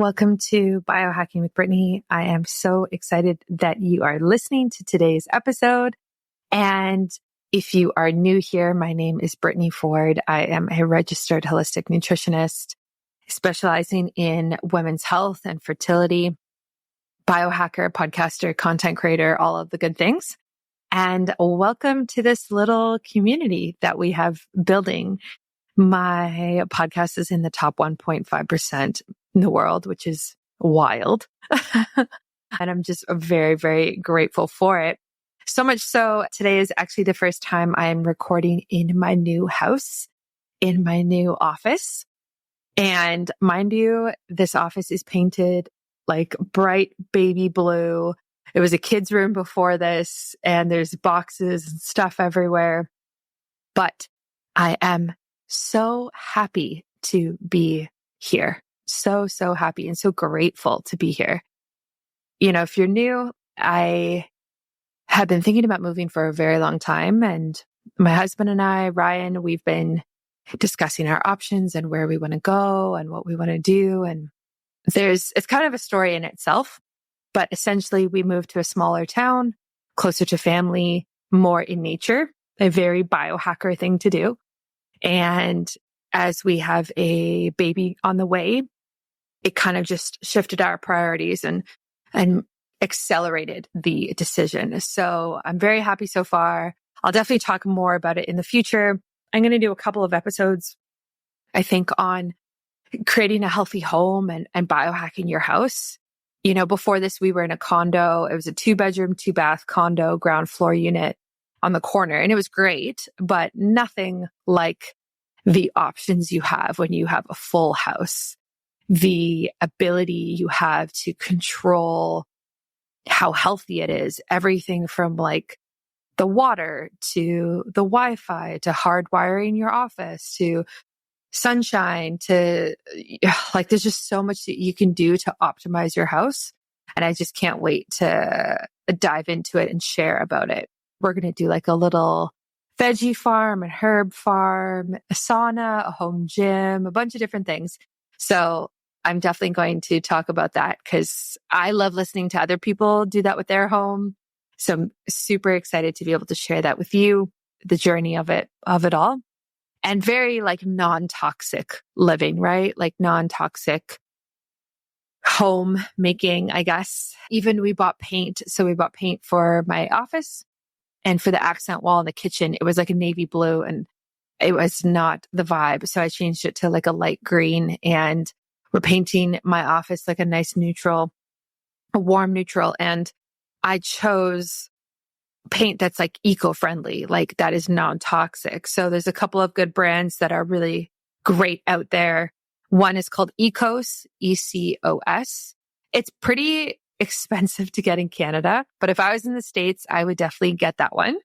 Welcome to Biohacking with Brittany. I am so excited that you are listening to today's episode. And if you are new here, my name is Brittany Ford. I am a registered holistic nutritionist specializing in women's health and fertility, biohacker, podcaster, content creator, all of the good things. And welcome to this little community that we have building. My podcast is in the top 1.5% in the world, which is wild. And I'm just very, very grateful for it. So much so, today is actually the first time I'm recording in my new house, in my new office. And mind you, this office is painted like bright baby blue. It was a kid's room before this, and there's boxes and stuff everywhere. But I am so happy to be here. So happy and so grateful to be here. You know, if you're new, I have been thinking about moving for a very long time. And my husband and I, Ryan, we've been discussing our options and where we want to go and what we want to do. And it's kind of a story in itself, but essentially we moved to a smaller town, closer to family, more in nature, a very biohacker thing to do. And as we have a baby on the way, it kind of just shifted our priorities and accelerated the decision. So I'm very happy so far. I'll definitely talk more about it in the future. I'm going to do a couple of episodes, I think, on creating a healthy home and biohacking your house. You know, before this, we were in a condo. It was a 2-bedroom, 2-bath condo, ground floor unit on the corner. And it was great, but nothing like the options you have when you have a full house, the ability you have to control how healthy it is, everything from like the water to the Wi-Fi to hardwiring your office to sunshine to like, there's just so much that you can do to optimize your house. And I just can't wait to dive into it and share about it. We're going to do like a little veggie farm, and herb farm, a sauna, a home gym, a bunch of different things. So I'm definitely going to talk about that because I love listening to other people do that with their home. So I'm super excited to be able to share that with you, the journey of it all. And very like non-toxic living, right? Like non-toxic home making, I guess. Even we bought paint. So we bought paint for my office. And for the accent wall in the kitchen, it was like a navy blue and it was not the vibe. So I changed it to like a light green, and we're painting my office like a nice neutral, a warm neutral. And I chose paint that's like eco-friendly, like that is non-toxic. So there's a couple of good brands that are really great out there. One is called Ecos, ECOS. It's pretty expensive to get in Canada, but if I was in the States, I would definitely get that one.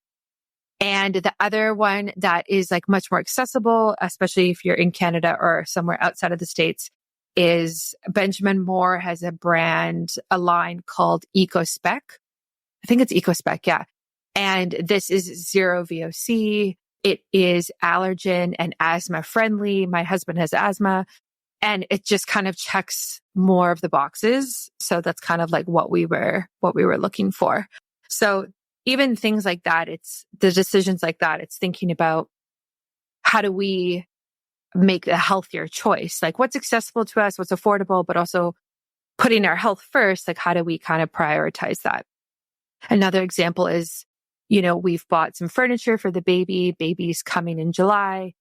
And the other one that is like much more accessible, especially if you're in Canada or somewhere outside of the States, is Benjamin Moore has a brand, a line called EcoSpec. I think it's EcoSpec, yeah. And this is zero VOC. It is allergen and asthma friendly. My husband has asthma. And it just kind of checks more of the boxes. So that's kind of like what we were looking for. So even things like that, it's the decisions like that. It's thinking about how do we make a healthier choice? Like what's accessible to us, what's affordable, but also putting our health first. Like how do we kind of prioritize that? Another example is, you know, we've bought some furniture for the baby. Baby's coming in July,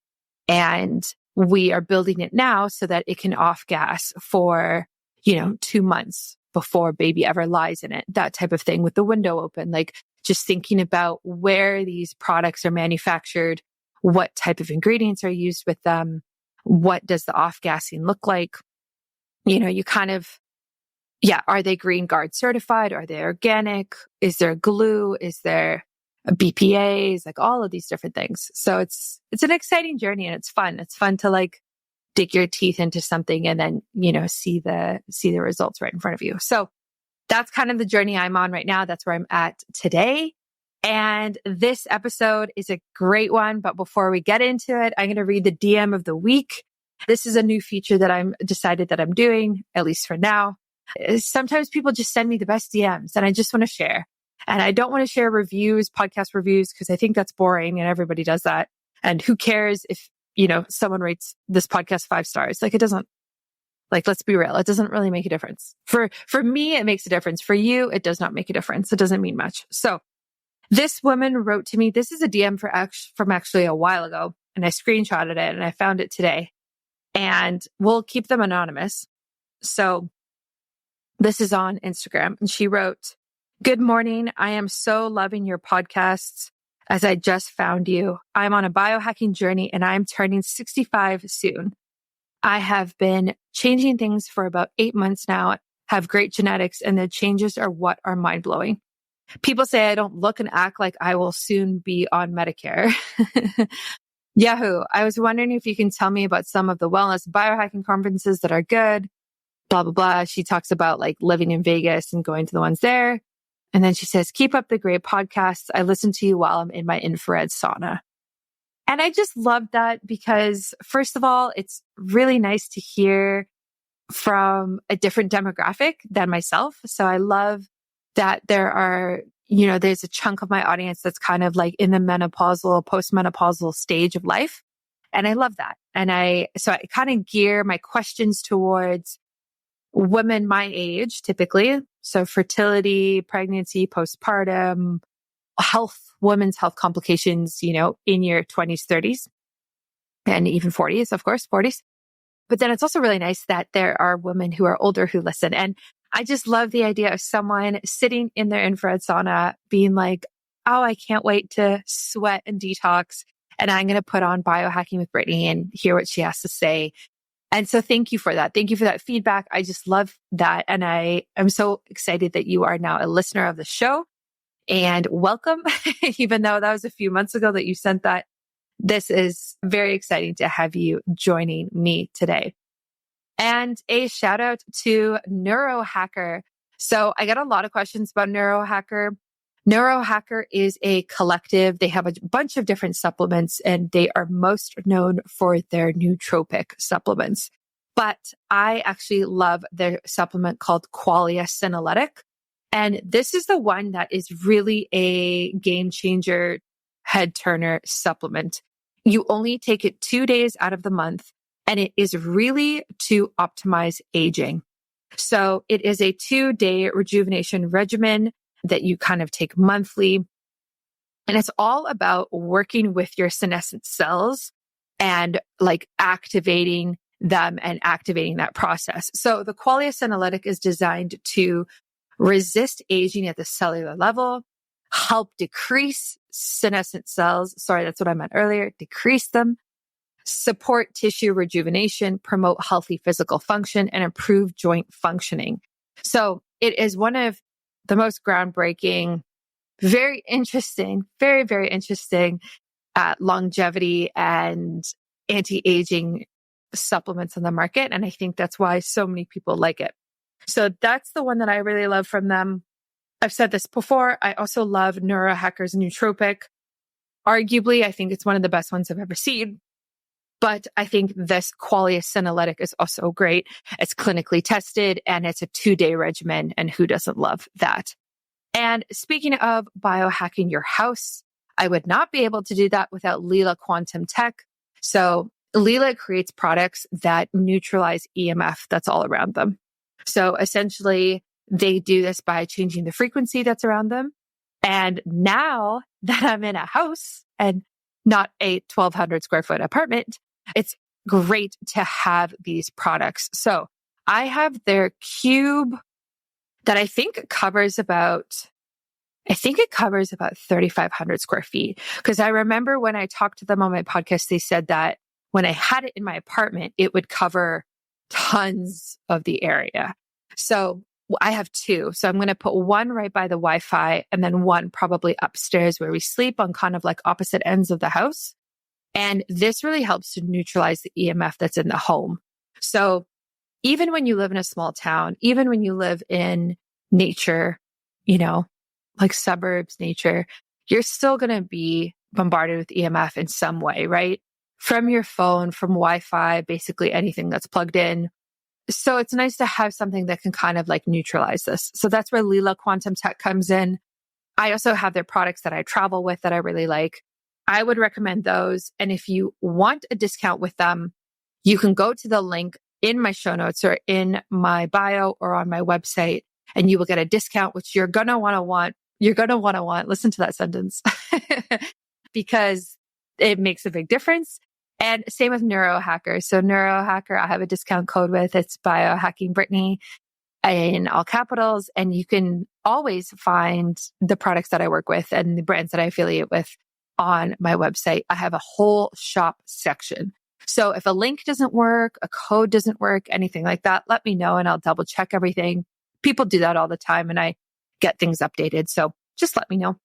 and we are building it now so that it can off gas for, 2 months before baby ever lies in it, that type of thing with the window open, like just thinking about where these products are manufactured, what type of ingredients are used with them, what does the off gassing look like? You kind of, are they Green Guard certified? Are they organic? Is there glue? Is there BPAs? Like all of these different things. So it's an exciting journey and it's fun. It's fun to like dig your teeth into something and then, see the results right in front of you. So that's kind of the journey I'm on right now. That's where I'm at today. And this episode is a great one. But before we get into it, I'm going to read the DM of the week. This is a new feature that I'm decided that I'm doing, at least for now. Sometimes people just send me the best DMs and I just want to share. And I don't want to share reviews, podcast reviews, because I think that's boring and everybody does that. And who cares if, someone rates this podcast 5 stars? Like, it doesn't, let's be real. It doesn't really make a difference. For me, it makes a difference. For you, it does not make a difference. It doesn't mean much. So this woman wrote to me. This is a DM from actually a while ago, and I screenshotted it and I found it today. And we'll keep them anonymous. So this is on Instagram. And she wrote, "Good morning. I am so loving your podcasts as I just found you. I'm on a biohacking journey and I'm turning 65 soon. I have been changing things for about 8 months now, have great genetics, and the changes are what are mind-blowing. People say I don't look and act like I will soon be on Medicare." Yahoo! I was wondering if you can tell me about some of the wellness biohacking conferences that are good, blah, blah, blah. She talks about living in Vegas and going to the ones there. And then she says, "Keep up the great podcasts. I listen to you while I'm in my infrared sauna." And I just love that because, first of all, it's really nice to hear from a different demographic than myself. So I love that there are, there's a chunk of my audience that's kind of in the menopausal, postmenopausal stage of life. And I love that. And so I kind of gear my questions towards women my age, typically. So fertility, pregnancy, postpartum, women's health complications, in your 20s, 30s, and even 40s, of course, 40s. But then it's also really nice that there are women who are older who listen. And I just love the idea of someone sitting in their infrared sauna being like, "Oh, I can't wait to sweat and detox. And I'm going to put on Biohacking with Brittany and hear what she has to say." And so thank you for that. Thank you for that feedback. I just love that. And I am so excited that you are now a listener of the show. And welcome, even though that was a few months ago that you sent that. This is very exciting to have you joining me today. And a shout out to Neurohacker. So I get a lot of questions about Neurohacker. Neurohacker is a collective. They have a bunch of different supplements and they are most known for their nootropic supplements. But I actually love their supplement called Qualia Senolytic. And this is the one that is really a game changer, head turner supplement. You only take it 2 days out of the month, and it is really to optimize aging. So it is a 2-day rejuvenation regimen that you kind of take monthly. And it's all about working with your senescent cells and activating them and activating that process. So the Qualia Senolytic is designed to resist aging at the cellular level, help decrease senescent cells. Sorry, that's what I meant earlier. Decrease them, support tissue rejuvenation, promote healthy physical function, and improve joint functioning. So it is one of the most groundbreaking, very interesting, very, very interesting longevity and anti-aging supplements on the market. And I think that's why so many people like it. So that's the one that I really love from them. I've said this before. I also love Neurohacker's Nootropic. Arguably, I think it's one of the best ones I've ever seen. But I think this Qualia Senolytic is also great. It's clinically tested and it's a 2-day regimen. And who doesn't love that? And speaking of biohacking your house, I would not be able to do that without Leela Quantum Tech. So Leela creates products that neutralize EMF that's all around them. So essentially, they do this by changing the frequency that's around them. And now that I'm in a house and not a 1,200 square foot apartment, it's great to have these products. So I have their cube that I think covers about 3,500 square feet. Because I remember when I talked to them on my podcast, they said that when I had it in my apartment, it would cover tons of the area. So I have 2. So I'm going to put one right by the Wi-Fi and then one probably upstairs where we sleep on kind of opposite ends of the house. And this really helps to neutralize the EMF that's in the home. So even when you live in a small town, even when you live in nature, suburbs, nature, you're still going to be bombarded with EMF in some way, right? from your phone, from Wi-Fi, basically anything that's plugged in. So it's nice to have something that can kind of like neutralize this. So that's where Lila Quantum Tech comes in. I also have their products that I travel with that I really like. I would recommend those. And if you want a discount with them, you can go to the link in my show notes or in my bio or on my website, and you will get a discount, which you're going to want. You're going to want, listen to that sentence, because it makes a big difference. And same with Neurohacker. So Neurohacker, I have a discount code with. It's Biohacking Brittany in all capitals. And you can always find the products that I work with and the brands that I affiliate with on my website. I have a whole shop section. So if a link doesn't work, a code doesn't work, anything like that, let me know and I'll double check everything. People do that all the time and I get things updated. So just let me know.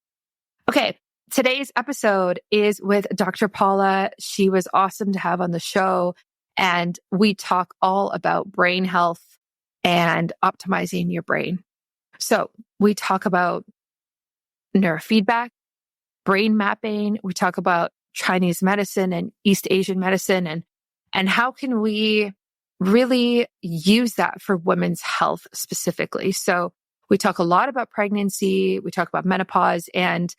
Okay. Today's episode is with Dr. Paula. She was awesome to have on the show. And we talk all about brain health and optimizing your brain. So we talk about neurofeedback, brain mapping. We talk about Chinese medicine and East Asian medicine and how can we really use that for women's health specifically. So we talk a lot about pregnancy. We talk about menopause and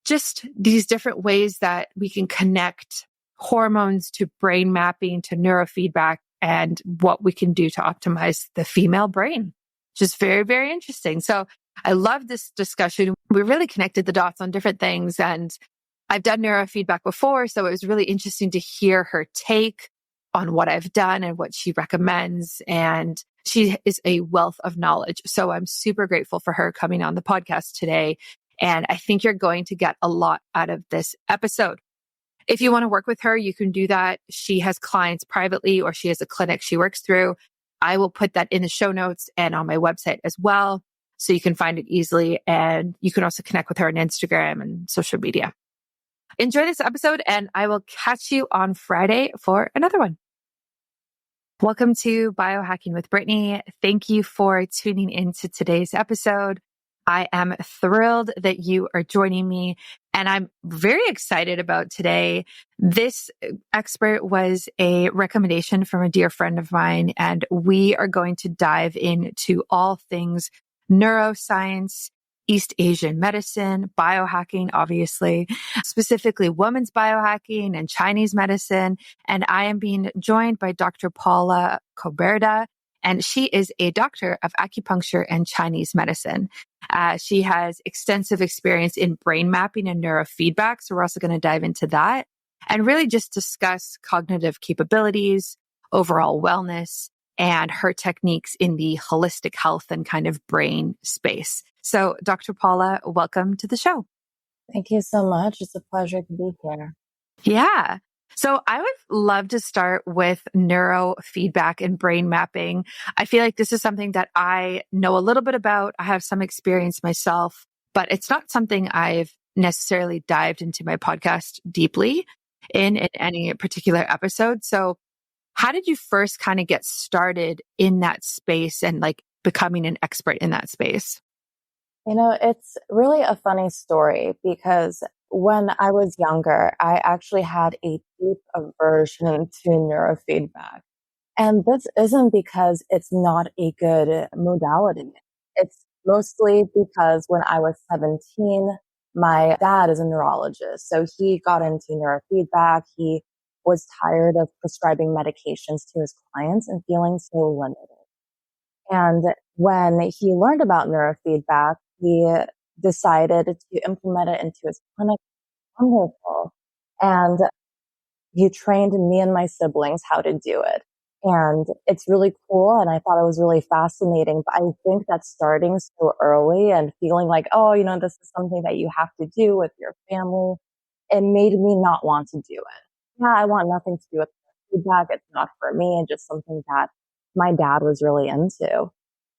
just these different ways that we can connect hormones to brain mapping, to neurofeedback, and what we can do to optimize the female brain, which is very, very interesting. So I love this discussion. We really connected the dots on different things. And I've done neurofeedback before, so it was really interesting to hear her take on what I've done and what she recommends. And she is a wealth of knowledge. So I'm super grateful for her coming on the podcast today. And I think you're going to get a lot out of this episode. If you want to work with her, you can do that. She has clients privately or she has a clinic she works through. I will put that in the show notes and on my website as well, so you can find it easily. And you can also connect with her on Instagram and social media. Enjoy this episode and I will catch you on Friday for another one. Welcome to Biohacking with Brittany. Thank you for tuning into today's episode. I am thrilled that you are joining me and I'm very excited about today. This expert was a recommendation from a dear friend of mine, and we are going to dive into all things neuroscience, East Asian medicine, biohacking, obviously, specifically women's biohacking and Chinese medicine. And I am being joined by Dr. Paula Koberda, and she is a doctor of acupuncture and Chinese medicine. She has extensive experience in brain mapping and neurofeedback. So we're also going to dive into that and really just discuss cognitive capabilities, overall wellness, and her techniques in the holistic health and kind of brain space. So Dr. Paula, welcome to the show. Thank you so much. It's a pleasure to be here. Yeah. So I would love to start with neurofeedback and brain mapping. I feel like this is something that I know a little bit about. I have some experience myself, but it's not something I've necessarily dived into my podcast deeply in any particular episode. So how did you first kind of get started in that space and like becoming an expert in that space? You know, it's really a funny story because when I was younger, I actually had a deep aversion to neurofeedback. And this isn't because it's not a good modality. It's mostly because when I was 17, my dad is a neurologist. So he got into neurofeedback. He was tired of prescribing medications to his clients and feeling so limited. And when he learned about neurofeedback, he decided to implement it into his clinic. Wonderful. And he trained me and my siblings how to do it. And it's really cool. And I thought it was really fascinating. But I think that starting so early and feeling like, oh, you know, this is something that you have to do with your family, it made me not want to do it. Yeah, I want nothing to do with feedback. It's not for me. It's just something that my dad was really into.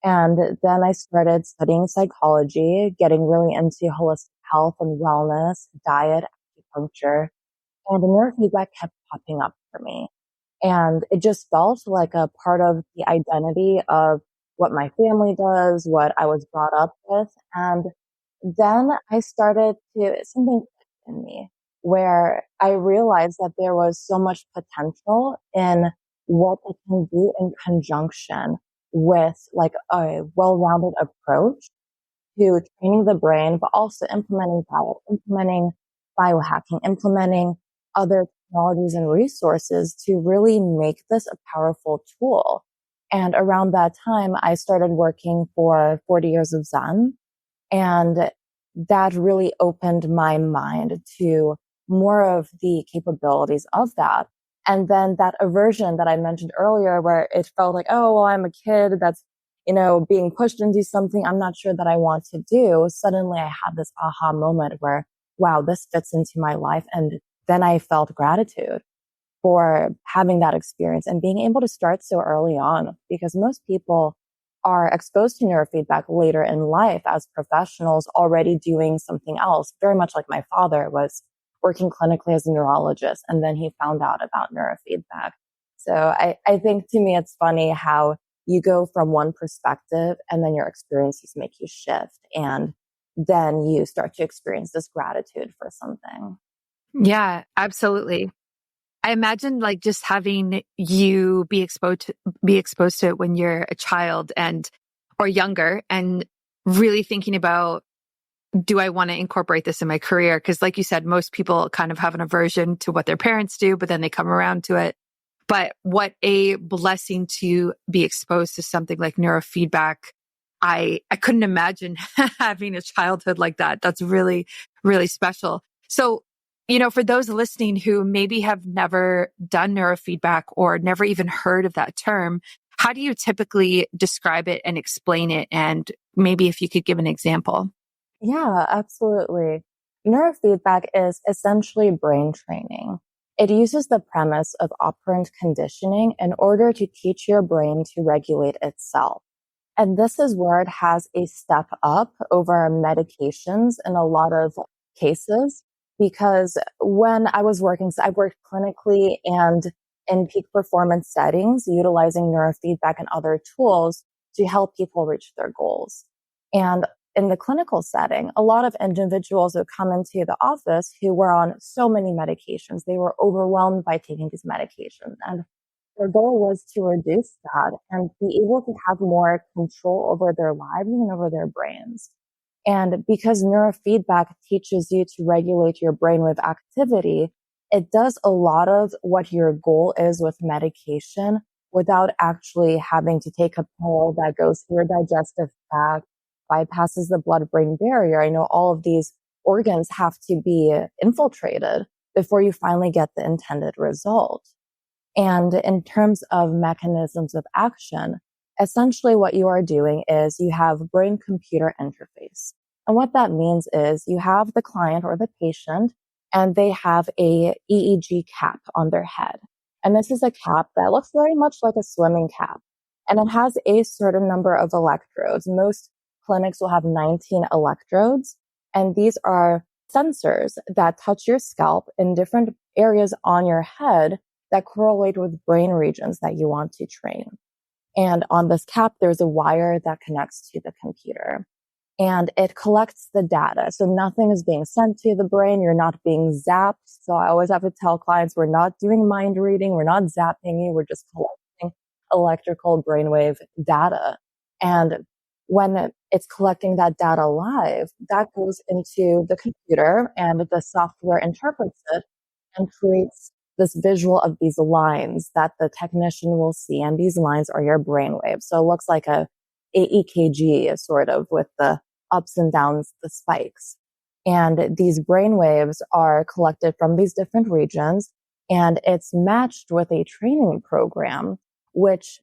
And then I started studying psychology, getting really into holistic health and wellness, diet, acupuncture, and the neurofeedback kept popping up for me. And it just felt like a part of the identity of what my family does, what I was brought up with. And then I started to, something clicked in me where I realized that there was so much potential in what it can do in conjunction with like a well-rounded approach to training the brain, but also implementing diet, implementing biohacking, implementing other technologies and resources to really make this a powerful tool. And around that time, I started working for 40 Years of Zen. And that really opened my mind to more of the capabilities of that. And then that aversion that I mentioned earlier, where it felt like, oh, well, I'm a kid that's, being pushed into something I'm not sure that I want to do. Suddenly I had this aha moment where, wow, this fits into my life. And then I felt gratitude for having that experience and being able to start so early on, because most people are exposed to neurofeedback later in life as professionals already doing something else, very much like my father was working clinically as a neurologist, and then he found out about neurofeedback. So I think to me, it's funny how you go from one perspective and then your experiences make you shift. And then you start to experience this gratitude for something. Yeah, absolutely. I imagine like just having you be exposed to it when you're a child or younger, and really thinking about, do I want to incorporate this in my career? Because like you said, most people kind of have an aversion to what their parents do, but then they come around to it. But what a blessing to be exposed to something like neurofeedback. I couldn't imagine having a childhood like that. That's really, really special. So, for those listening who maybe have never done neurofeedback or never even heard of that term, how do you typically describe it and explain it? And maybe if you could give an example. Yeah, absolutely. Neurofeedback is essentially brain training. It uses the premise of operant conditioning in order to teach your brain to regulate itself. And this is where it has a step up over medications in a lot of cases, because when I was working, so I worked clinically and in peak performance settings, utilizing neurofeedback and other tools to help people reach their goals. And in the clinical setting, a lot of individuals would come into the office who were on so many medications. They were overwhelmed by taking these medications. And their goal was to reduce that and be able to have more control over their lives and over their brains. And because neurofeedback teaches you to regulate your brainwave activity, it does a lot of what your goal is with medication without actually having to take a pill that goes through your digestive tract, bypasses the blood-brain barrier. I know all of these organs have to be infiltrated before you finally get the intended result. And in terms of mechanisms of action, essentially what you are doing is you have brain-computer interface. And what that means is you have the client or the patient, and they have a EEG cap on their head. And this is a cap that looks very much like a swimming cap. And it has a certain number of electrodes. Most clinics will have 19 electrodes. And these are sensors that touch your scalp in different areas on your head that correlate with brain regions that you want to train. And on this cap, there's a wire that connects to the computer. And it collects the data. So nothing is being sent to the brain. You're not being zapped. So I always have to tell clients, we're not doing mind reading. We're not zapping you. We're just collecting electrical brainwave data. And when it's collecting that data live, that goes into the computer and the software interprets it and creates this visual of these lines that the technician will see. And these lines are your brainwave. So it looks like a EKG sort of with the ups and downs, the spikes. And these brainwaves are collected from these different regions, and it's matched with a training program, which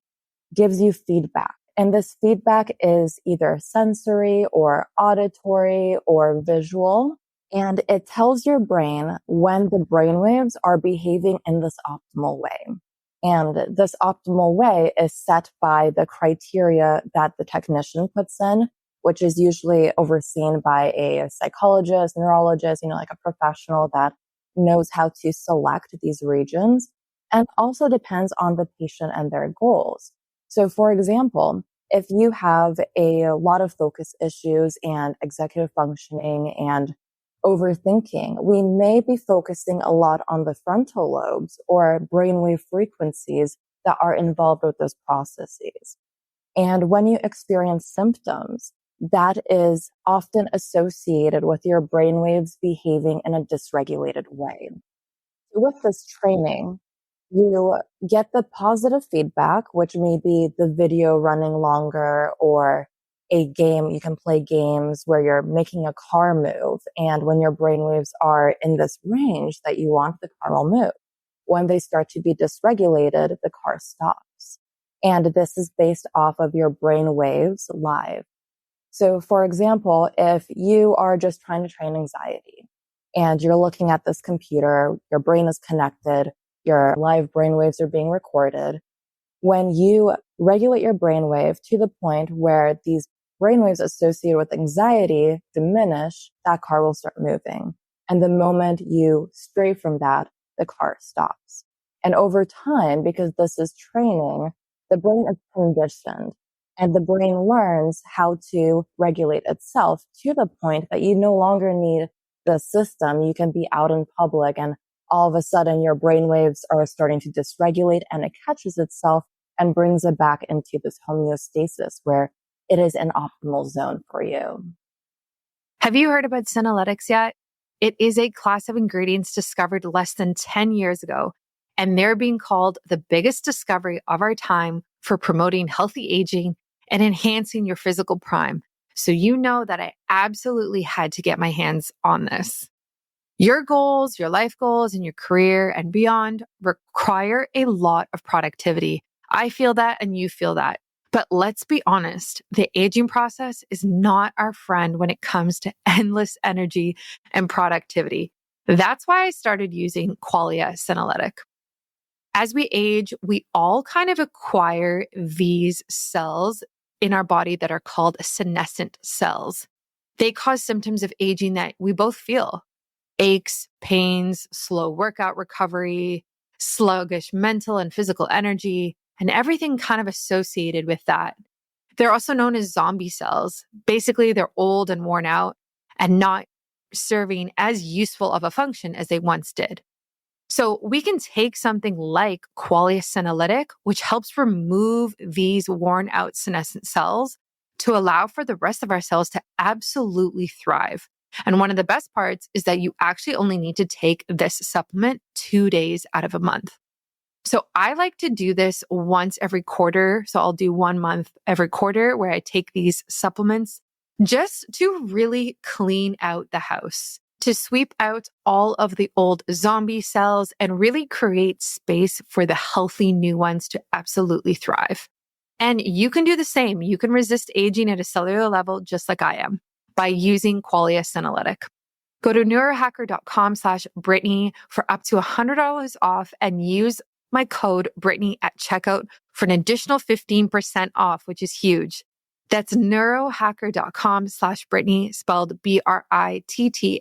gives you feedback. And this feedback is either sensory or auditory or visual. And it tells your brain when the brainwaves are behaving in this optimal way. And this optimal way is set by the criteria that the technician puts in, which is usually overseen by a psychologist, neurologist, like a professional that knows how to select these regions, and also depends on the patient and their goals. So for example, if you have a lot of focus issues and executive functioning and overthinking, we may be focusing a lot on the frontal lobes or brainwave frequencies that are involved with those processes. And when you experience symptoms, that is often associated with your brainwaves behaving in a dysregulated way. With this training, you get the positive feedback, which may be the video running longer or a game. You can play games where you're making a car move. And when your brainwaves are in this range that you want, the car will move. When they start to be dysregulated, the car stops. And this is based off of your brainwaves live. So for example, if you are just trying to train anxiety and you're looking at this computer, your brain is connected, your live brainwaves are being recorded. When you regulate your brainwave to the point where these brainwaves associated with anxiety diminish, that car will start moving. And the moment you stray from that, the car stops. And over time, because this is training, the brain is conditioned and the brain learns how to regulate itself to the point that you no longer need the system. You can be out in public and all of a sudden your brainwaves are starting to dysregulate and it catches itself and brings it back into this homeostasis where it is an optimal zone for you. Have you heard about senolytics yet? It is a class of ingredients discovered less than 10 years ago, and they're being called the biggest discovery of our time for promoting healthy aging and enhancing your physical prime. So you know that I absolutely had to get my hands on this. Your goals, your life goals, and your career and beyond require a lot of productivity. I feel that and you feel that. But let's be honest, the aging process is not our friend when it comes to endless energy and productivity. That's why I started using Qualia Senolytic. As we age, we all kind of acquire these cells in our body that are called senescent cells. They cause symptoms of aging that we both feel: aches, pains, slow workout recovery, sluggish mental and physical energy, and everything kind of associated with that. They're also known as zombie cells. Basically, they're old and worn out and not serving as useful of a function as they once did. So we can take something like Qualia Senolytic, which helps remove these worn out senescent cells to allow for the rest of our cells to absolutely thrive. And one of the best parts is that you actually only need to take this supplement 2 days out of a month. So I like to do this once every quarter. So I'll do 1 month every quarter where I take these supplements just to really clean out the house, to sweep out all of the old zombie cells and really create space for the healthy new ones to absolutely thrive. And you can do the same. You can resist aging at a cellular level just like I am by using Qualia Senolytic. Go to neurohacker.com/Brittany for up to $100 off and use my code Brittany at checkout for an additional 15% off, which is huge. That's neurohacker.com/Brittany, spelled BRITTANY,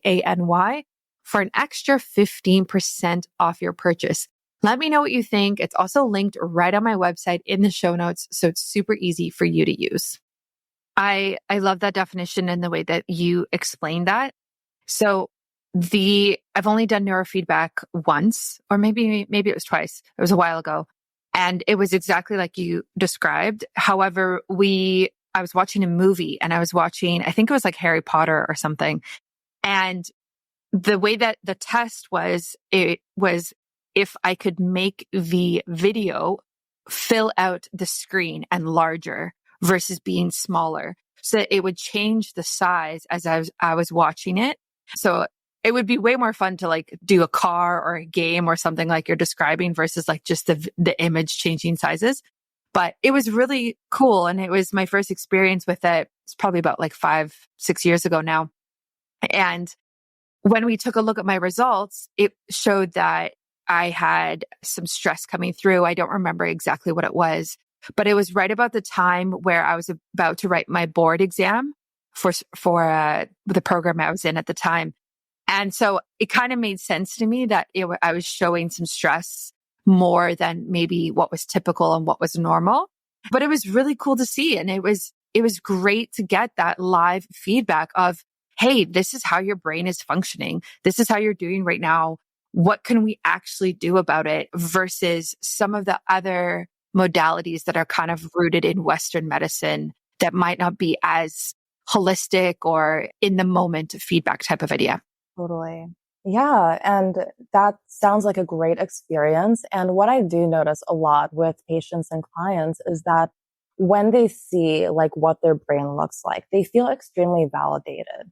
for an extra 15% off your purchase. Let me know what you think. It's also linked right on my website in the show notes, so it's super easy for you to use. I love that definition and the way that you explained that. So I've only done neurofeedback once, or maybe it was twice. It was a while ago. And it was exactly like you described. However, I was watching a movie and I think it was like Harry Potter or something. And the way that the test was, it was if I could make the video fill out the screen and larger versus being smaller. So that it would change the size as I was watching it. So it would be way more fun to like do a car or a game or something like you're describing versus like just the image changing sizes. But it was really cool. And it was my first experience with it. It's probably about like 5-6 years ago now. And when we took a look at my results, it showed that I had some stress coming through. I don't remember exactly what it was, but it was right about the time where I was about to write my board exam for the program I was in at the time. And so it kind of made sense to me that I was showing some stress more than maybe what was typical and what was normal. But it was really cool to see. And it was great to get that live feedback of, hey, this is how your brain is functioning. This is how you're doing right now. What can we actually do about it versus some of the other modalities that are kind of rooted in Western medicine that might not be as holistic or in the moment feedback type of idea. Totally. Yeah. And that sounds like a great experience. And what I do notice a lot with patients and clients is that when they see like what their brain looks like, they feel extremely validated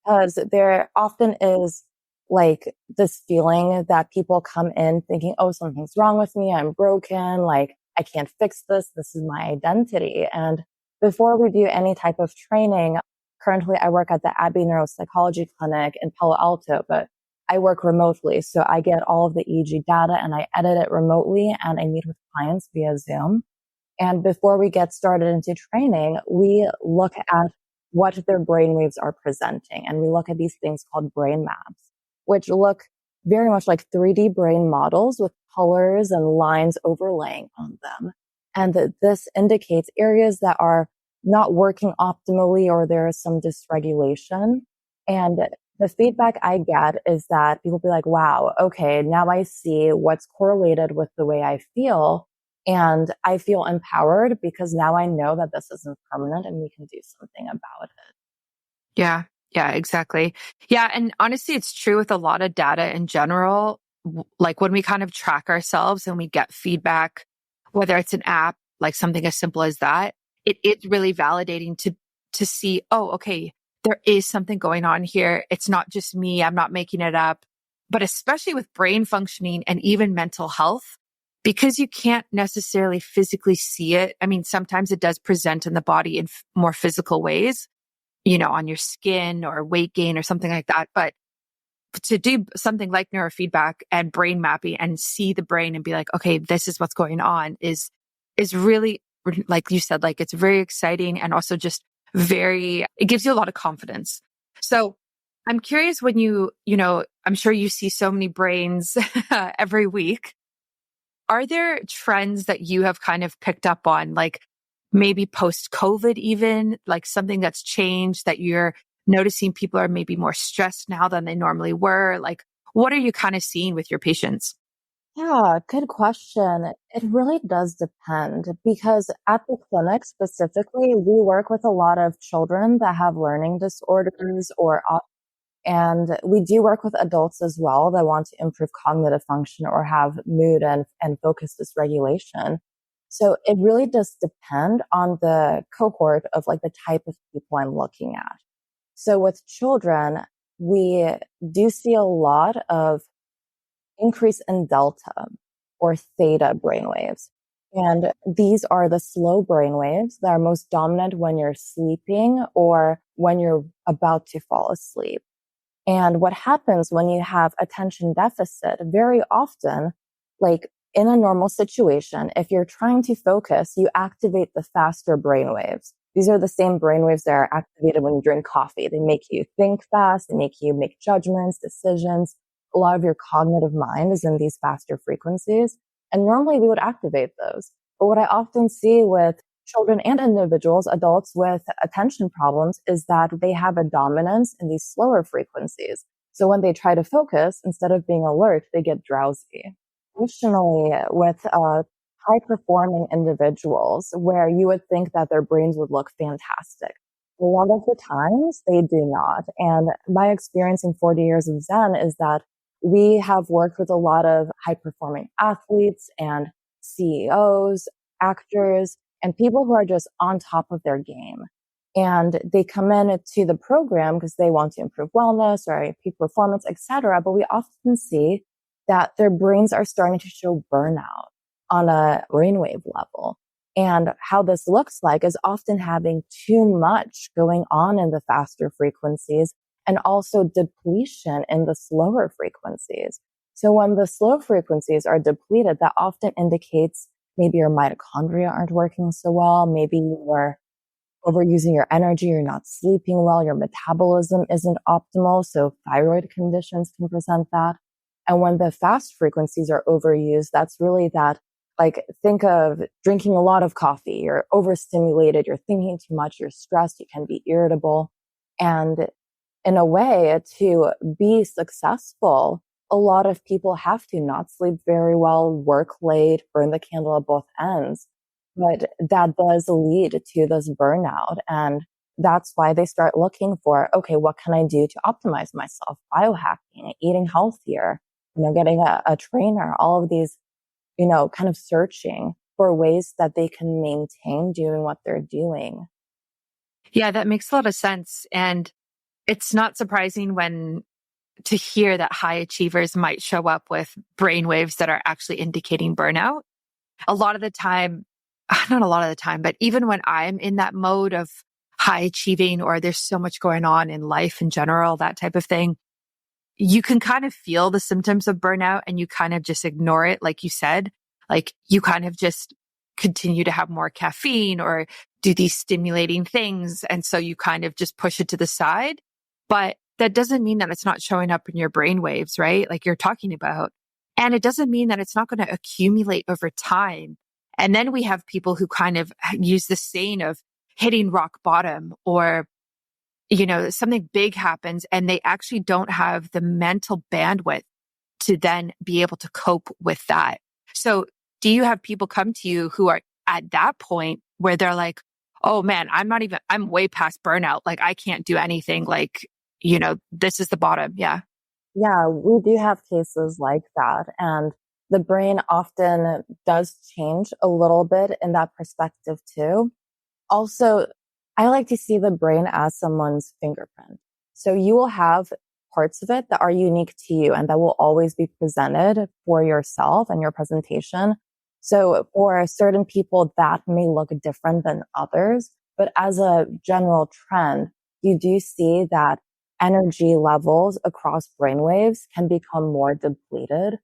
because there often is like this feeling that people come in thinking, oh, something's wrong with me. I'm broken. Like I can't fix this. This is my identity. And before we do any type of training, currently I work at the Abbey Neuropsychology Clinic in Palo Alto, but I work remotely. So I get all of the EEG data and I edit it remotely and I meet with clients via Zoom. And before we get started into training, we look at what their brainwaves are presenting. And we look at these things called brain maps, which look very much like 3D brain models with colors and lines overlaying on them. And this indicates areas that are not working optimally or there is some dysregulation. And the feedback I get is that people be like, wow, okay, now I see what's correlated with the way I feel. And I feel empowered because now I know that this isn't permanent and we can do something about it. Yeah. Yeah, exactly. Yeah. And honestly, it's true with a lot of data in general. Like when we kind of track ourselves and we get feedback, whether it's an app, like something as simple as that, it is really validating to see, oh, okay, there is something going on here. It's not just me. I'm not making it up. But especially with brain functioning and even mental health, because you can't necessarily physically see it. I mean, sometimes it does present in the body in more physical ways, on your skin or weight gain or something like that. But to do something like neurofeedback and brain mapping and see the brain and be like, okay, this is what's going on is really, like you said, like it's very exciting and also just it gives you a lot of confidence. So I'm curious when I'm sure you see so many brains every week. Are there trends that you have kind of picked up on, like maybe post-COVID even, like something that's changed that you're noticing people are maybe more stressed now than they normally were? Like, what are you kind of seeing with your patients? Yeah, good question. It really does depend because at the clinic specifically, we work with a lot of children that have learning disorders and we do work with adults as well that want to improve cognitive function or have mood and focus dysregulation. So it really does depend on the cohort of like the type of people I'm looking at. So with children, we do see a lot of increase in delta or theta brainwaves. And these are the slow brainwaves that are most dominant when you're sleeping or when you're about to fall asleep. And what happens when you have attention deficit, very often, like in a normal situation, if you're trying to focus, you activate the faster brainwaves. These are the same brainwaves that are activated when you drink coffee. They make you think fast. They make you make judgments, decisions. A lot of your cognitive mind is in these faster frequencies. And normally we would activate those. But what I often see with children and individuals, adults with attention problems, is that they have a dominance in these slower frequencies. So when they try to focus, instead of being alert, they get drowsy. Additionally, with high performing individuals where you would think that their brains would look fantastic, a lot of the times they do not. And my experience in 40 years of Zen is that we have worked with a lot of high performing athletes and CEOs, actors, and people who are just on top of their game. And they come in to the program because they want to improve wellness or peak performance, etc. But we often see that their brains are starting to show burnout on a brainwave level. And how this looks like is often having too much going on in the faster frequencies and also depletion in the slower frequencies. So when the slow frequencies are depleted, that often indicates maybe your mitochondria aren't working so well. Maybe you're overusing your energy. You're not sleeping well. Your metabolism isn't optimal. So thyroid conditions can present that. And when the fast frequencies are overused, that's really that, like, think of drinking a lot of coffee. You're overstimulated. You're thinking too much. You're stressed. You can be irritable. And in a way, to be successful, a lot of people have to not sleep very well, work late, burn the candle at both ends. But that does lead to this burnout. And that's why they start looking for, okay, what can I do to optimize myself? Biohacking, eating healthier, getting a trainer, all of these, kind of searching for ways that they can maintain doing what they're doing. Yeah, that makes a lot of sense. And it's not surprising to hear that high achievers might show up with brainwaves that are actually indicating burnout. A lot of the time, not a lot of the time, but even when I'm in that mode of high achieving or there's so much going on in life in general, that type of thing, you can kind of feel the symptoms of burnout and you kind of just ignore it. Like you said, like you kind of just continue to have more caffeine or do these stimulating things. And so you kind of just push it to the side. But that doesn't mean that it's not showing up in your brain waves, right? Like you're talking about. And it doesn't mean that it's not going to accumulate over time. And then we have people who kind of use the saying of hitting rock bottom, or something big happens and they actually don't have the mental bandwidth to then be able to cope with that. So do you have people come to you who are at that point where they're like, oh man, I'm way past burnout. Like I can't do anything. Like, this is the bottom. Yeah. Yeah, we do have cases like that. And the brain often does change a little bit in that perspective too. Also, I like to see the brain as someone's fingerprint. So you will have parts of it that are unique to you and that will always be presented for yourself and your presentation. So for certain people, that may look different than others. But as a general trend, you do see that energy levels across brainwaves can become more depleted,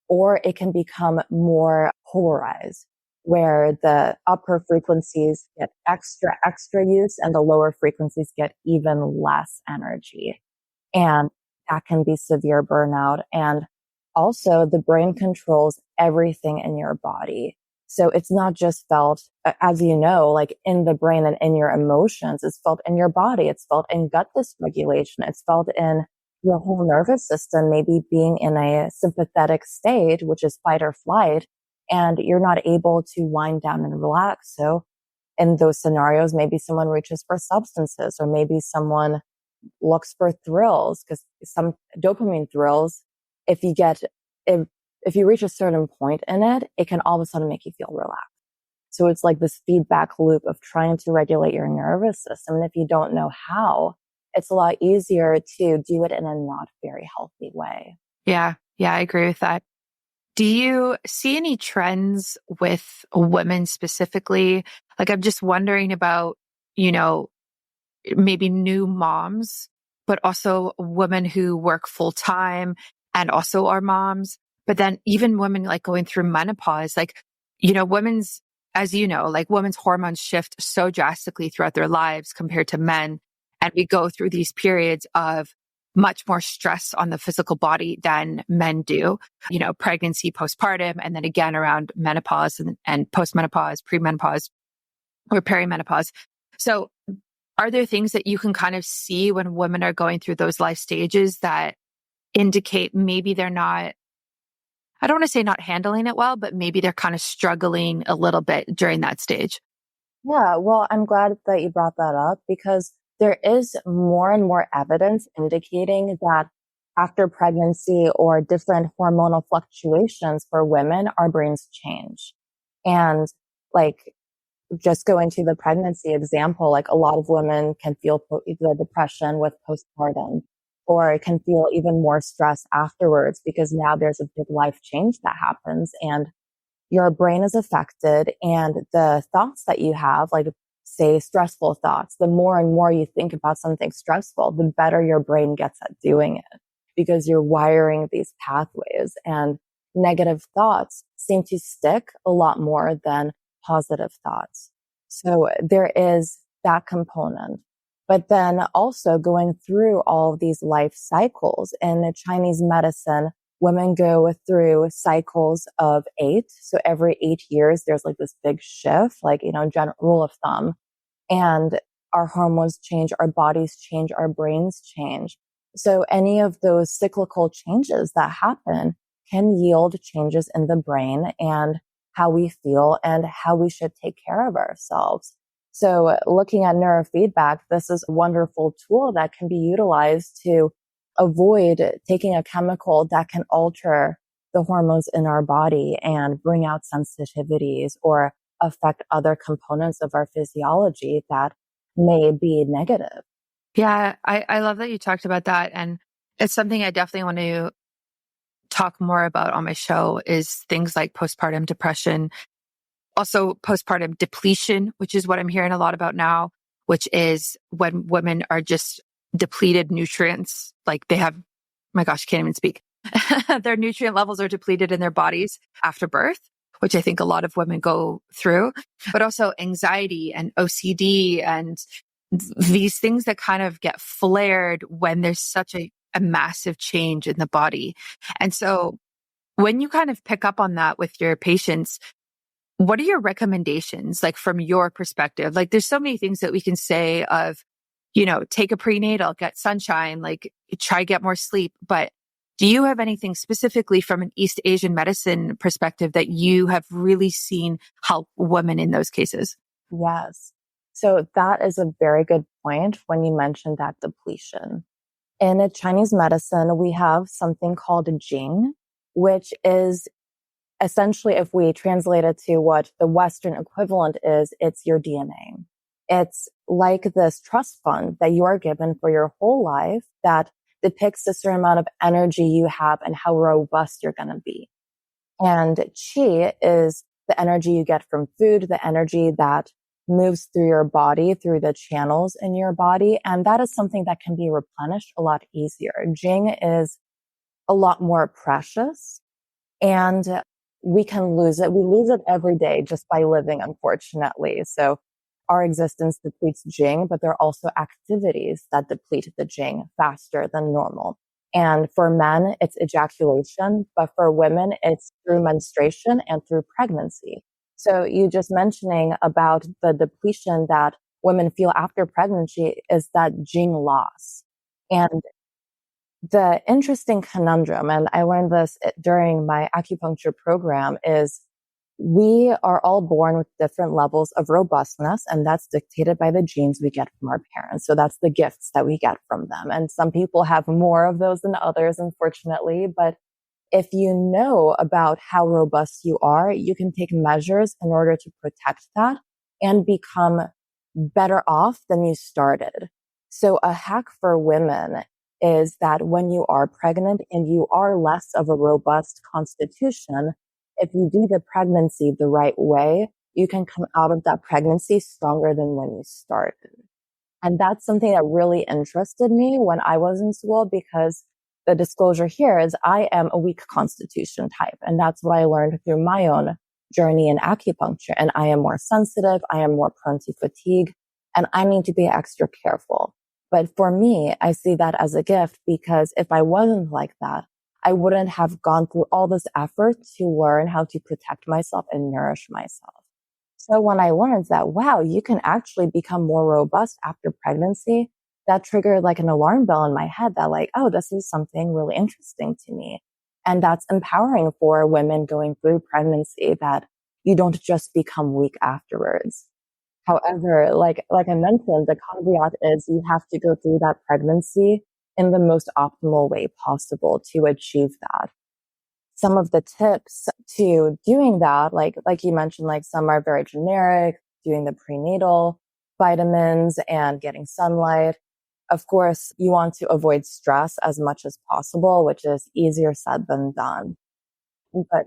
or it can become more polarized, where the upper frequencies get extra use and the lower frequencies get even less energy. And that can be severe burnout. And also the brain controls everything in your body. So it's not just felt, as you know, like in the brain and in your emotions, it's felt in your body. It's felt in gut dysregulation. It's felt in your whole nervous system, maybe being in a sympathetic state, which is fight or flight, and you're not able to wind down and relax. So in those scenarios, maybe someone reaches for substances, or maybe someone looks for thrills, because some dopamine thrills, if if you reach a certain point in it, it can all of a sudden make you feel relaxed. So it's like this feedback loop of trying to regulate your nervous system. And if you don't know how, it's a lot easier to do it in a not very healthy way. Yeah. Yeah. I agree with that. Do you see any trends with women specifically? Like, I'm just wondering about, maybe new moms, but also women who work full time and also are moms. But then even women like going through menopause, like, women's, as like women's hormones shift so drastically throughout their lives compared to men. And we go through these periods of much more stress on the physical body than men do, pregnancy, postpartum, and then again around menopause and postmenopause, premenopause, or perimenopause. So are there things that you can kind of see when women are going through those life stages that indicate maybe they're not, I don't want to say not handling it well, but maybe they're kind of struggling a little bit during that stage? Yeah, well, I'm glad that you brought that up, because there is more and more evidence indicating that after pregnancy or different hormonal fluctuations for women, our brains change. And like, just going to the pregnancy example, like a lot of women can feel the depression with postpartum, or it can feel even more stress afterwards, because now there's a big life change that happens and your brain is affected, and the thoughts that you have, like say stressful thoughts, the more and more you think about something stressful, the better your brain gets at doing it, because you're wiring these pathways, and negative thoughts seem to stick a lot more than positive thoughts. So there is that component. But then also going through all of these life cycles in the Chinese medicine, women go through cycles of 8. So every 8 years, there's like this big shift, like, general rule of thumb. And our hormones change, our bodies change, our brains change. So any of those cyclical changes that happen can yield changes in the brain and how we feel and how we should take care of ourselves. So looking at neurofeedback, this is a wonderful tool that can be utilized to avoid taking a chemical that can alter the hormones in our body and bring out sensitivities or affect other components of our physiology that may be negative. Yeah, I love that you talked about that. And it's something I definitely want to talk more about on my show is things like postpartum depression, also postpartum depletion, which is what I'm hearing a lot about now, which is when women are just depleted nutrients, like they have, my gosh, can't even speak. Their nutrient levels are depleted in their bodies after birth, which I think a lot of women go through, but also anxiety and OCD and these things that kind of get flared when there's such a massive change in the body. And so when you kind of pick up on that with your patients, what are your recommendations, like from your perspective? Like there's so many things that we can say of, take a prenatal, get sunshine, like try get more sleep. But do you have anything specifically from an East Asian medicine perspective that you have really seen help women in those cases? Yes. So that is a very good point when you mentioned that depletion. In a Chinese medicine, we have something called Jing, which is essentially, if we translate it to what the Western equivalent is, it's your DNA. It's like this trust fund that you are given for your whole life that depicts a certain amount of energy you have and how robust you're going to be. And qi is the energy you get from food, the energy that moves through your body, through the channels in your body. And that is something that can be replenished a lot easier. Jing is a lot more precious and we can lose it. We lose it every day just by living, unfortunately. So our existence depletes Jing, but there are also activities that deplete the Jing faster than normal. And for men, it's ejaculation, but for women, it's through menstruation and through pregnancy. So you just mentioning about the depletion that women feel after pregnancy is that Jing loss. And the interesting conundrum, and I learned this during my acupuncture program, is we are all born with different levels of robustness, and that's dictated by the genes we get from our parents. So that's the gifts that we get from them. And some people have more of those than others, unfortunately. But if you know about how robust you are, you can take measures in order to protect that and become better off than you started. So a hack for women is that when you are pregnant and you are less of a robust constitution, if you do the pregnancy the right way, you can come out of that pregnancy stronger than when you started. And that's something that really interested me when I was in school, because the disclosure here is I am a weak constitution type. And that's what I learned through my own journey in acupuncture. And I am more sensitive. I am more prone to fatigue, and I need to be extra careful. But for me, I see that as a gift, because if I wasn't like that, I wouldn't have gone through all this effort to learn how to protect myself and nourish myself. So when I learned that, wow, you can actually become more robust after pregnancy, that triggered like an alarm bell in my head that like, oh, this is something really interesting to me. And that's empowering for women going through pregnancy, that you don't just become weak afterwards. However, like I mentioned, the caveat is you have to go through that pregnancy in the most optimal way possible to achieve that. Some of the tips to doing that, like you mentioned, like some are very generic, doing the prenatal vitamins and getting sunlight. Of course, you want to avoid stress as much as possible, which is easier said than done. But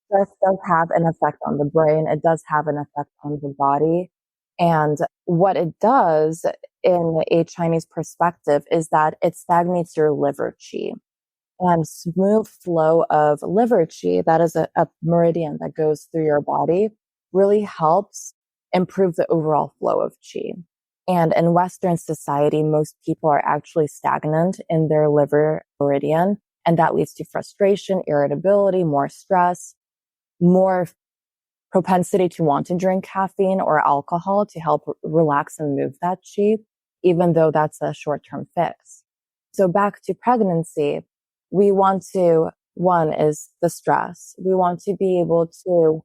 stress does have an effect on the brain. It does have an effect on the body. And what it does in a Chinese perspective is that it stagnates your liver qi. And smooth flow of liver qi, that is a meridian that goes through your body, really helps improve the overall flow of qi. And in Western society, most people are actually stagnant in their liver meridian. And that leads to frustration, irritability, more stress, more propensity to want to drink caffeine or alcohol to help relax and move that chi, even though that's a short-term fix. So back to pregnancy, we want to, one is the stress. We want to be able to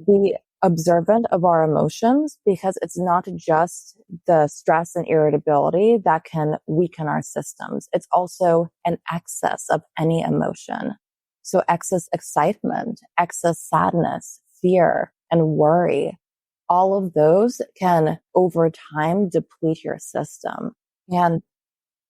be observant of our emotions, because it's not just the stress and irritability that can weaken our systems. It's also an excess of any emotion. So excess excitement, excess sadness, fear, and worry, all of those can over time deplete your system. And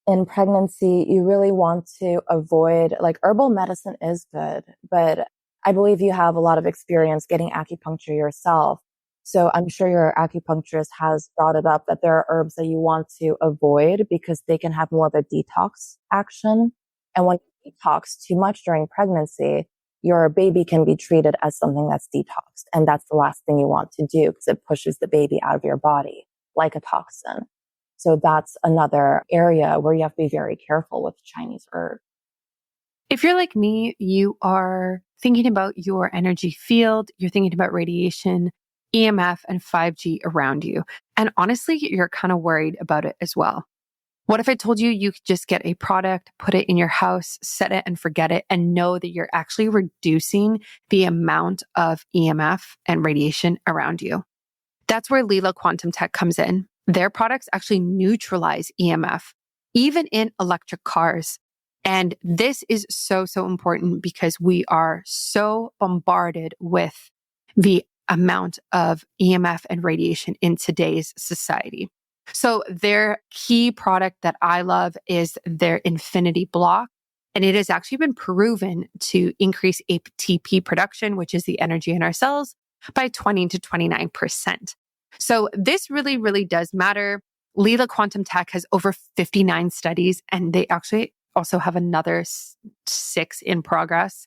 in pregnancy, you really want to avoid, like, herbal medicine is good, but I believe you have a lot of experience getting acupuncture yourself. So I'm sure your acupuncturist has brought it up that there are herbs that you want to avoid because they can have more of a detox action. And when you detox too much during pregnancy, your baby can be treated as something that's detoxed. And that's the last thing you want to do, because it pushes the baby out of your body like a toxin. So that's another area where you have to be very careful with Chinese herbs. If you're like me, you are thinking about your energy field, you're thinking about radiation, EMF, and 5G around you. And honestly, you're kind of worried about it as well. What if I told you you could just get a product, put it in your house, set it and forget it, and know that you're actually reducing the amount of EMF and radiation around you? That's where Lila Quantum Tech comes in. Their products actually neutralize EMF, even in electric cars. And this is so, so important because we are so bombarded with the amount of EMF and radiation in today's society. So their key product that I love is their Infinity Block. And it has actually been proven to increase ATP production, which is the energy in our cells, by 20 to 29%. So this really, really does matter. Lila Quantum Tech has over 59 studies, and they actually also have another 6 in progress.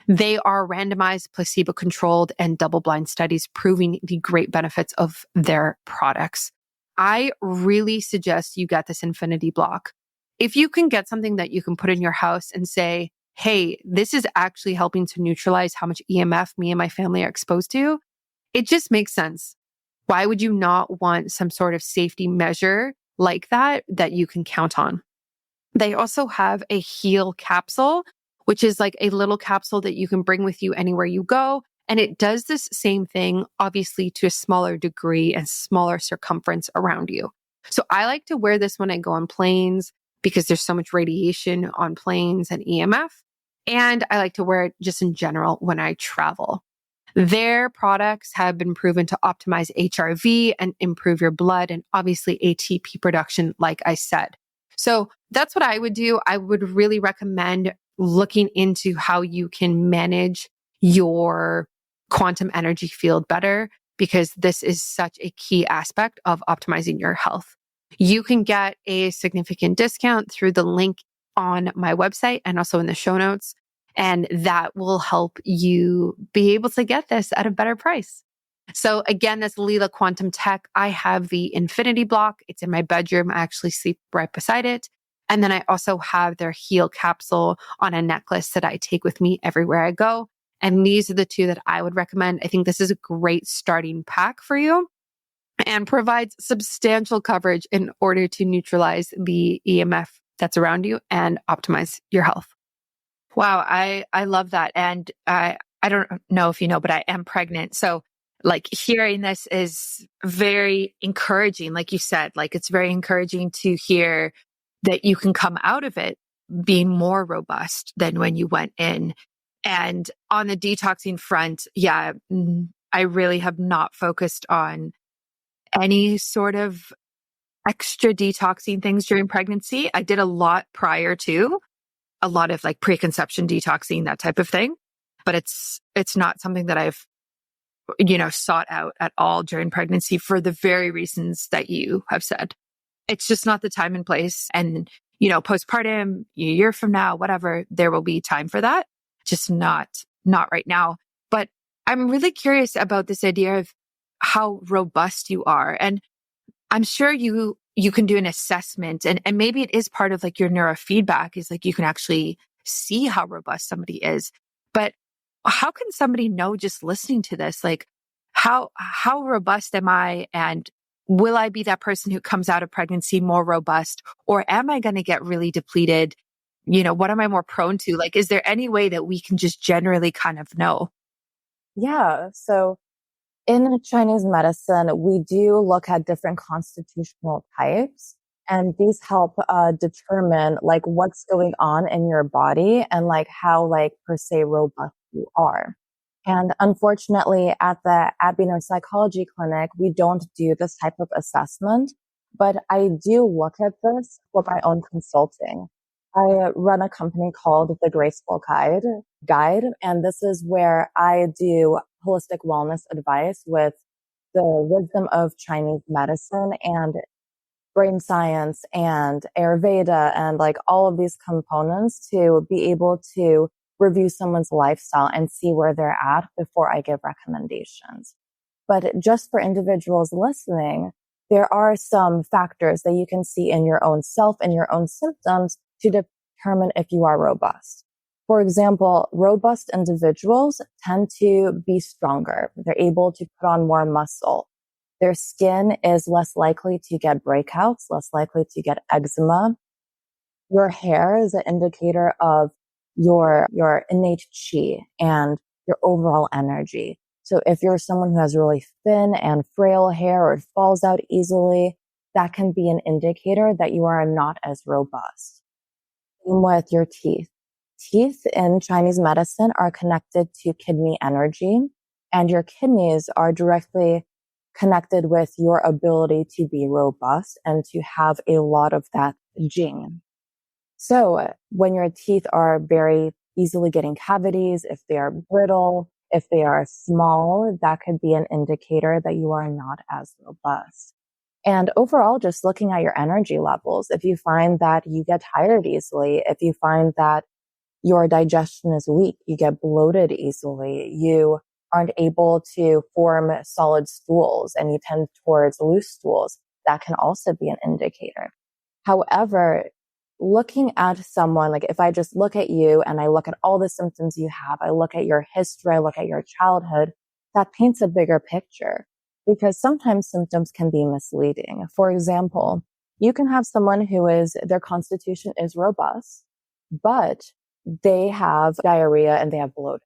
They are randomized, placebo-controlled, and double-blind studies proving the great benefits of their products. I really suggest you get this Infinity Block. If you can get something that you can put in your house and say, hey, this is actually helping to neutralize how much EMF me and my family are exposed to, it just makes sense. Why would you not want some sort of safety measure like that you can count on? They also have a Heal capsule, which is like a little capsule that you can bring with you anywhere you go. And it does this same thing, obviously to a smaller degree and smaller circumference around you. So I like to wear this when I go on planes because there's so much radiation on planes and EMF. And I like to wear it just in general when I travel. Their products have been proven to optimize HRV and improve your blood and obviously ATP production, like I said. So that's what I would do. I would really recommend looking into how you can manage your quantum energy field better, because this is such a key aspect of optimizing your health. You can get a significant discount through the link on my website and also in the show notes. And that will help you be able to get this at a better price. So again, that's Lila Quantum Tech. I have the Infinity Block. It's in my bedroom. I actually sleep right beside it. And then I also have their Heal capsule on a necklace that I take with me everywhere I go. And these are the 2 that I would recommend. I think this is a great starting pack for you and provides substantial coverage in order to neutralize the EMF that's around you and optimize your health. Wow, I love that. And I don't know if you know, but I am pregnant. So like hearing this is very encouraging. Like you said, like it's very encouraging to hear that you can come out of it being more robust than when you went in. And on the detoxing front, yeah, I really have not focused on any sort of extra detoxing things during pregnancy. I did a lot prior to, a lot of like preconception detoxing, that type of thing. But it's not something that I've, sought out at all during pregnancy for the very reasons that you have said. It's just not the time and place. And, postpartum, a year from now, whatever, there will be time for that. Just not right now. But I'm really curious about this idea of how robust you are. And I'm sure you can do an assessment, and maybe it is part of like your neurofeedback is like you can actually see how robust somebody is. But how can somebody know just listening to this? Like, how robust am I? And will I be that person who comes out of pregnancy more robust, or am I going to get really depleted? What am I more prone to? Like, is there any way that we can just generally kind of know? Yeah. So in Chinese medicine, we do look at different constitutional types, and these help determine like what's going on in your body and like how like per se robust you are. And unfortunately, at the Abbey Neuropsychology Clinic, we don't do this type of assessment, but I do look at this for my own consulting. I run a company called The Graceful Guide, and this is where I do holistic wellness advice with the wisdom of Chinese medicine and brain science and Ayurveda and like all of these components to be able to review someone's lifestyle and see where they're at before I give recommendations. But just for individuals listening, there are some factors that you can see in your own self and your own symptoms to determine if you are robust. For example, robust individuals tend to be stronger. They're able to put on more muscle. Their skin is less likely to get breakouts, less likely to get eczema. Your hair is an indicator of your innate qi and your overall energy. So if you're someone who has really thin and frail hair or it falls out easily, that can be an indicator that you are not as robust. Same with your teeth. Teeth in Chinese medicine are connected to kidney energy, and your kidneys are directly connected with your ability to be robust and to have a lot of that jing. So when your teeth are very easily getting cavities, if they are brittle, if they are small, that could be an indicator that you are not as robust. And overall, just looking at your energy levels, if you find that you get tired easily, if you find that your digestion is weak, you get bloated easily, you aren't able to form solid stools and you tend towards loose stools, that can also be an indicator. However, looking at someone, like if I just look at you and I look at all the symptoms you have, I look at your history, I look at your childhood, that paints a bigger picture because sometimes symptoms can be misleading. For example, you can have someone their constitution is robust, but they have diarrhea and they have bloating.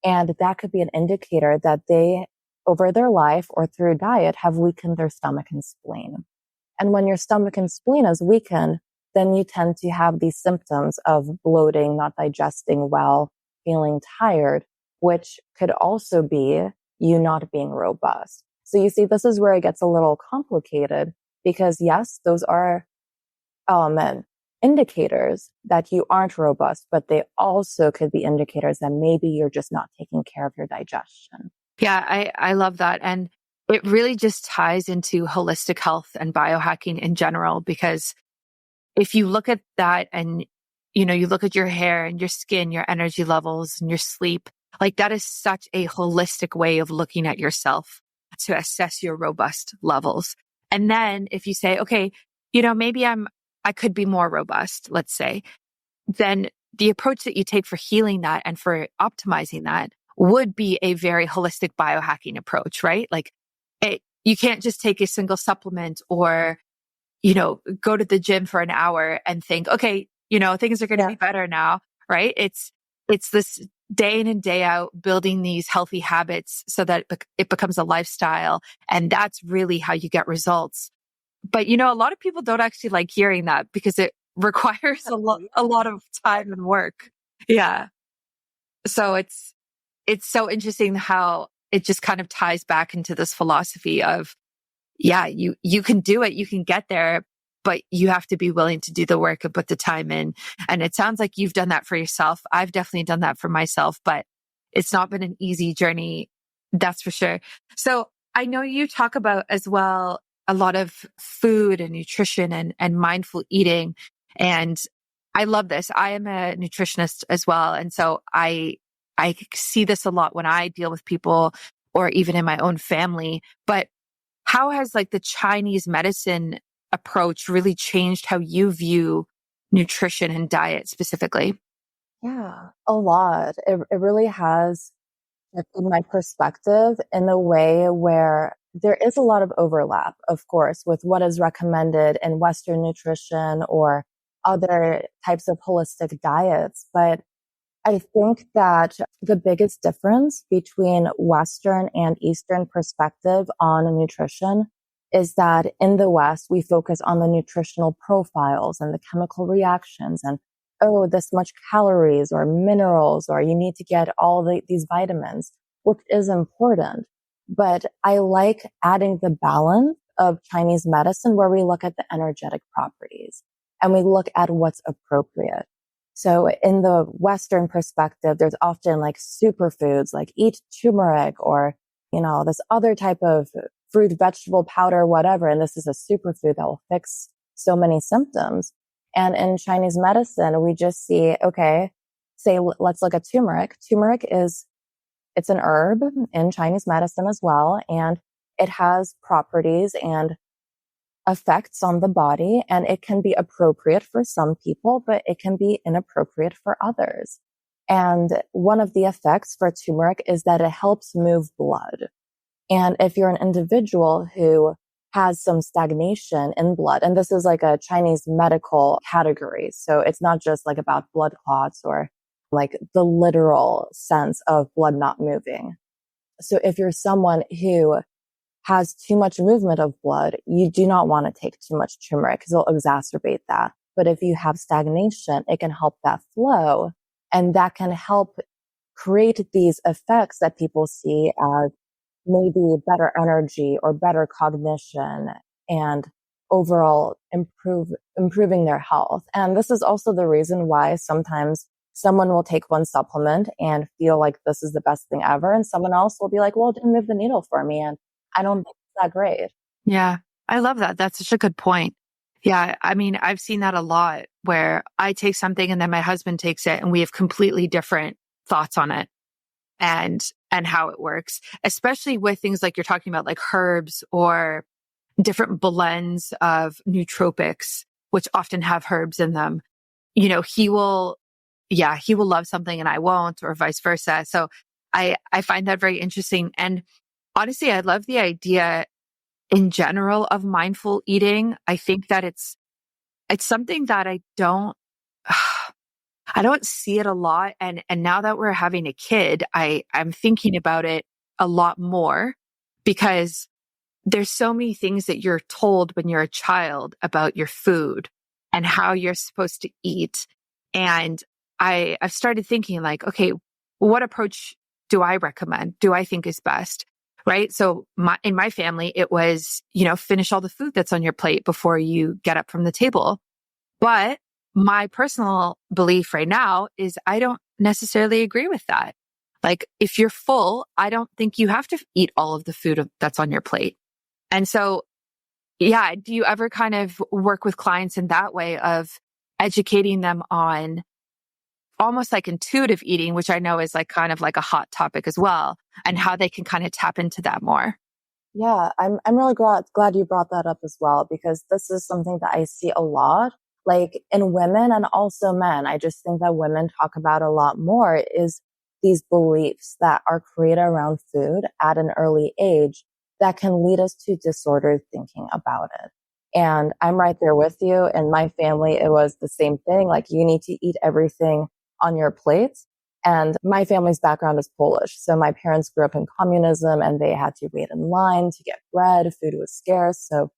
And that could be an indicator that they, over their life or through diet, have weakened their stomach and spleen. And when your stomach and spleen is weakened, then you tend to have these symptoms of bloating, not digesting well, feeling tired, which could also be you not being robust. So you see, this is where it gets a little complicated because yes, those are indicators that you aren't robust, but they also could be indicators that maybe you're just not taking care of your digestion. Yeah, I love that. And it really just ties into holistic health and biohacking in general, because if you look at that and, you look at your hair and your skin, your energy levels and your sleep, like that is such a holistic way of looking at yourself to assess your robust levels. And then if you say, okay, maybe I could be more robust, let's say, then the approach that you take for healing that and for optimizing that would be a very holistic biohacking approach, right? Like you can't just take a single supplement or, go to the gym for an hour and think, okay, things are going to be better now, right? It's this day in and day out building these healthy habits so that it becomes a lifestyle. And that's really how you get results. But, a lot of people don't actually like hearing that because it requires a lot of time and work. Yeah. So it's so interesting how it just kind of ties back into this philosophy of, yeah, you can do it, you can get there, but you have to be willing to do the work and put the time in. And it sounds like you've done that for yourself. I've definitely done that for myself, but it's not been an easy journey. That's for sure. So I know you talk about as well a lot of food and nutrition and mindful eating. And I love this. I am a nutritionist as well. And so I see this a lot when I deal with people or even in my own family. But how has like the Chinese medicine approach really changed how you view nutrition and diet specifically? Yeah, a lot. It really has shifted my perspective in a way where there is a lot of overlap, of course, with what is recommended in Western nutrition or other types of holistic diets. But I think that the biggest difference between Western and Eastern perspective on nutrition is that in the West, we focus on the nutritional profiles and the chemical reactions and, oh, this much calories or minerals, or you need to get these vitamins, which is important. But I like adding the balance of Chinese medicine where we look at the energetic properties and we look at what's appropriate. So in the Western perspective, there's often like superfoods, like eat turmeric or, this other type of fruit, vegetable powder, whatever. And this is a superfood that will fix so many symptoms. And in Chinese medicine, we just see, okay, let's look at turmeric. Turmeric it's an herb in Chinese medicine as well. And it has properties and effects on the body, and it can be appropriate for some people, but it can be inappropriate for others. And one of the effects for turmeric is that it helps move blood. And if you're an individual who has some stagnation in blood, and this is like a Chinese medical category, so it's not just like about blood clots or like the literal sense of blood not moving. So if you're someone who has too much movement of blood, you do not want to take too much turmeric because it'll exacerbate that. But if you have stagnation, it can help that flow, and that can help create these effects that people see as maybe better energy or better cognition and overall improving their health. And this is also the reason why sometimes someone will take one supplement and feel like this is the best thing ever, and someone else will be like, well, it didn't move the needle for me, and I don't think it's that great. Yeah, I love that. That's such a good point. Yeah, I mean, I've seen that a lot where I take something and then my husband takes it and we have completely different thoughts on it and how it works, especially with things like you're talking about, like herbs or different blends of nootropics, which often have herbs in them. He will love something and I won't, or vice versa. So I find that very interesting. And honestly, I love the idea in general of mindful eating. I think that it's something that I don't see it a lot. And now that we're having a kid, I'm thinking about it a lot more because there's so many things that you're told when you're a child about your food and how you're supposed to eat. And I've started thinking like, okay, what approach do I recommend? Do I think is best? Right. So in my family, it was, finish all the food that's on your plate before you get up from the table. But my personal belief right now is I don't necessarily agree with that. Like if you're full, I don't think you have to eat all of the food that's on your plate. And so, yeah, do you ever kind of work with clients in that way of educating them on almost like intuitive eating, which I know is like kind of like a hot topic as well, and how they can kind of tap into that more? Yeah, I'm really glad you brought that up as well, because this is something that I see a lot, like in women and also men. I just think that women talk about a lot more is these beliefs that are created around food at an early age that can lead us to disordered thinking about it. And I'm right there with you. In my family, it was the same thing. Like you need to eat everything on your plate. And my family's background is Polish. So my parents grew up in communism and they had to wait in line to get bread. Food was scarce. So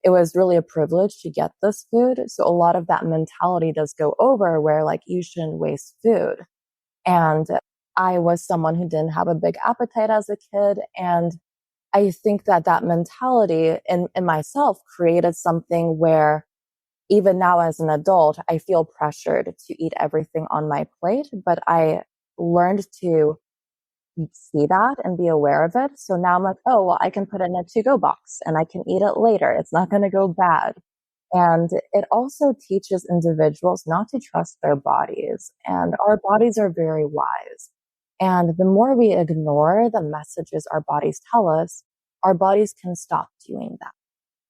it was really a privilege to get this food. So a lot of that mentality does go over where like you shouldn't waste food. And I was someone who didn't have a big appetite as a kid. And I think that mentality in myself created something where even now as an adult, I feel pressured to eat everything on my plate, but I learned to see that and be aware of it. So now I'm like, oh, well, I can put it in a to-go box and I can eat it later. It's not going to go bad. And it also teaches individuals not to trust their bodies. And our bodies are very wise. And the more we ignore the messages our bodies tell us, our bodies can stop doing that.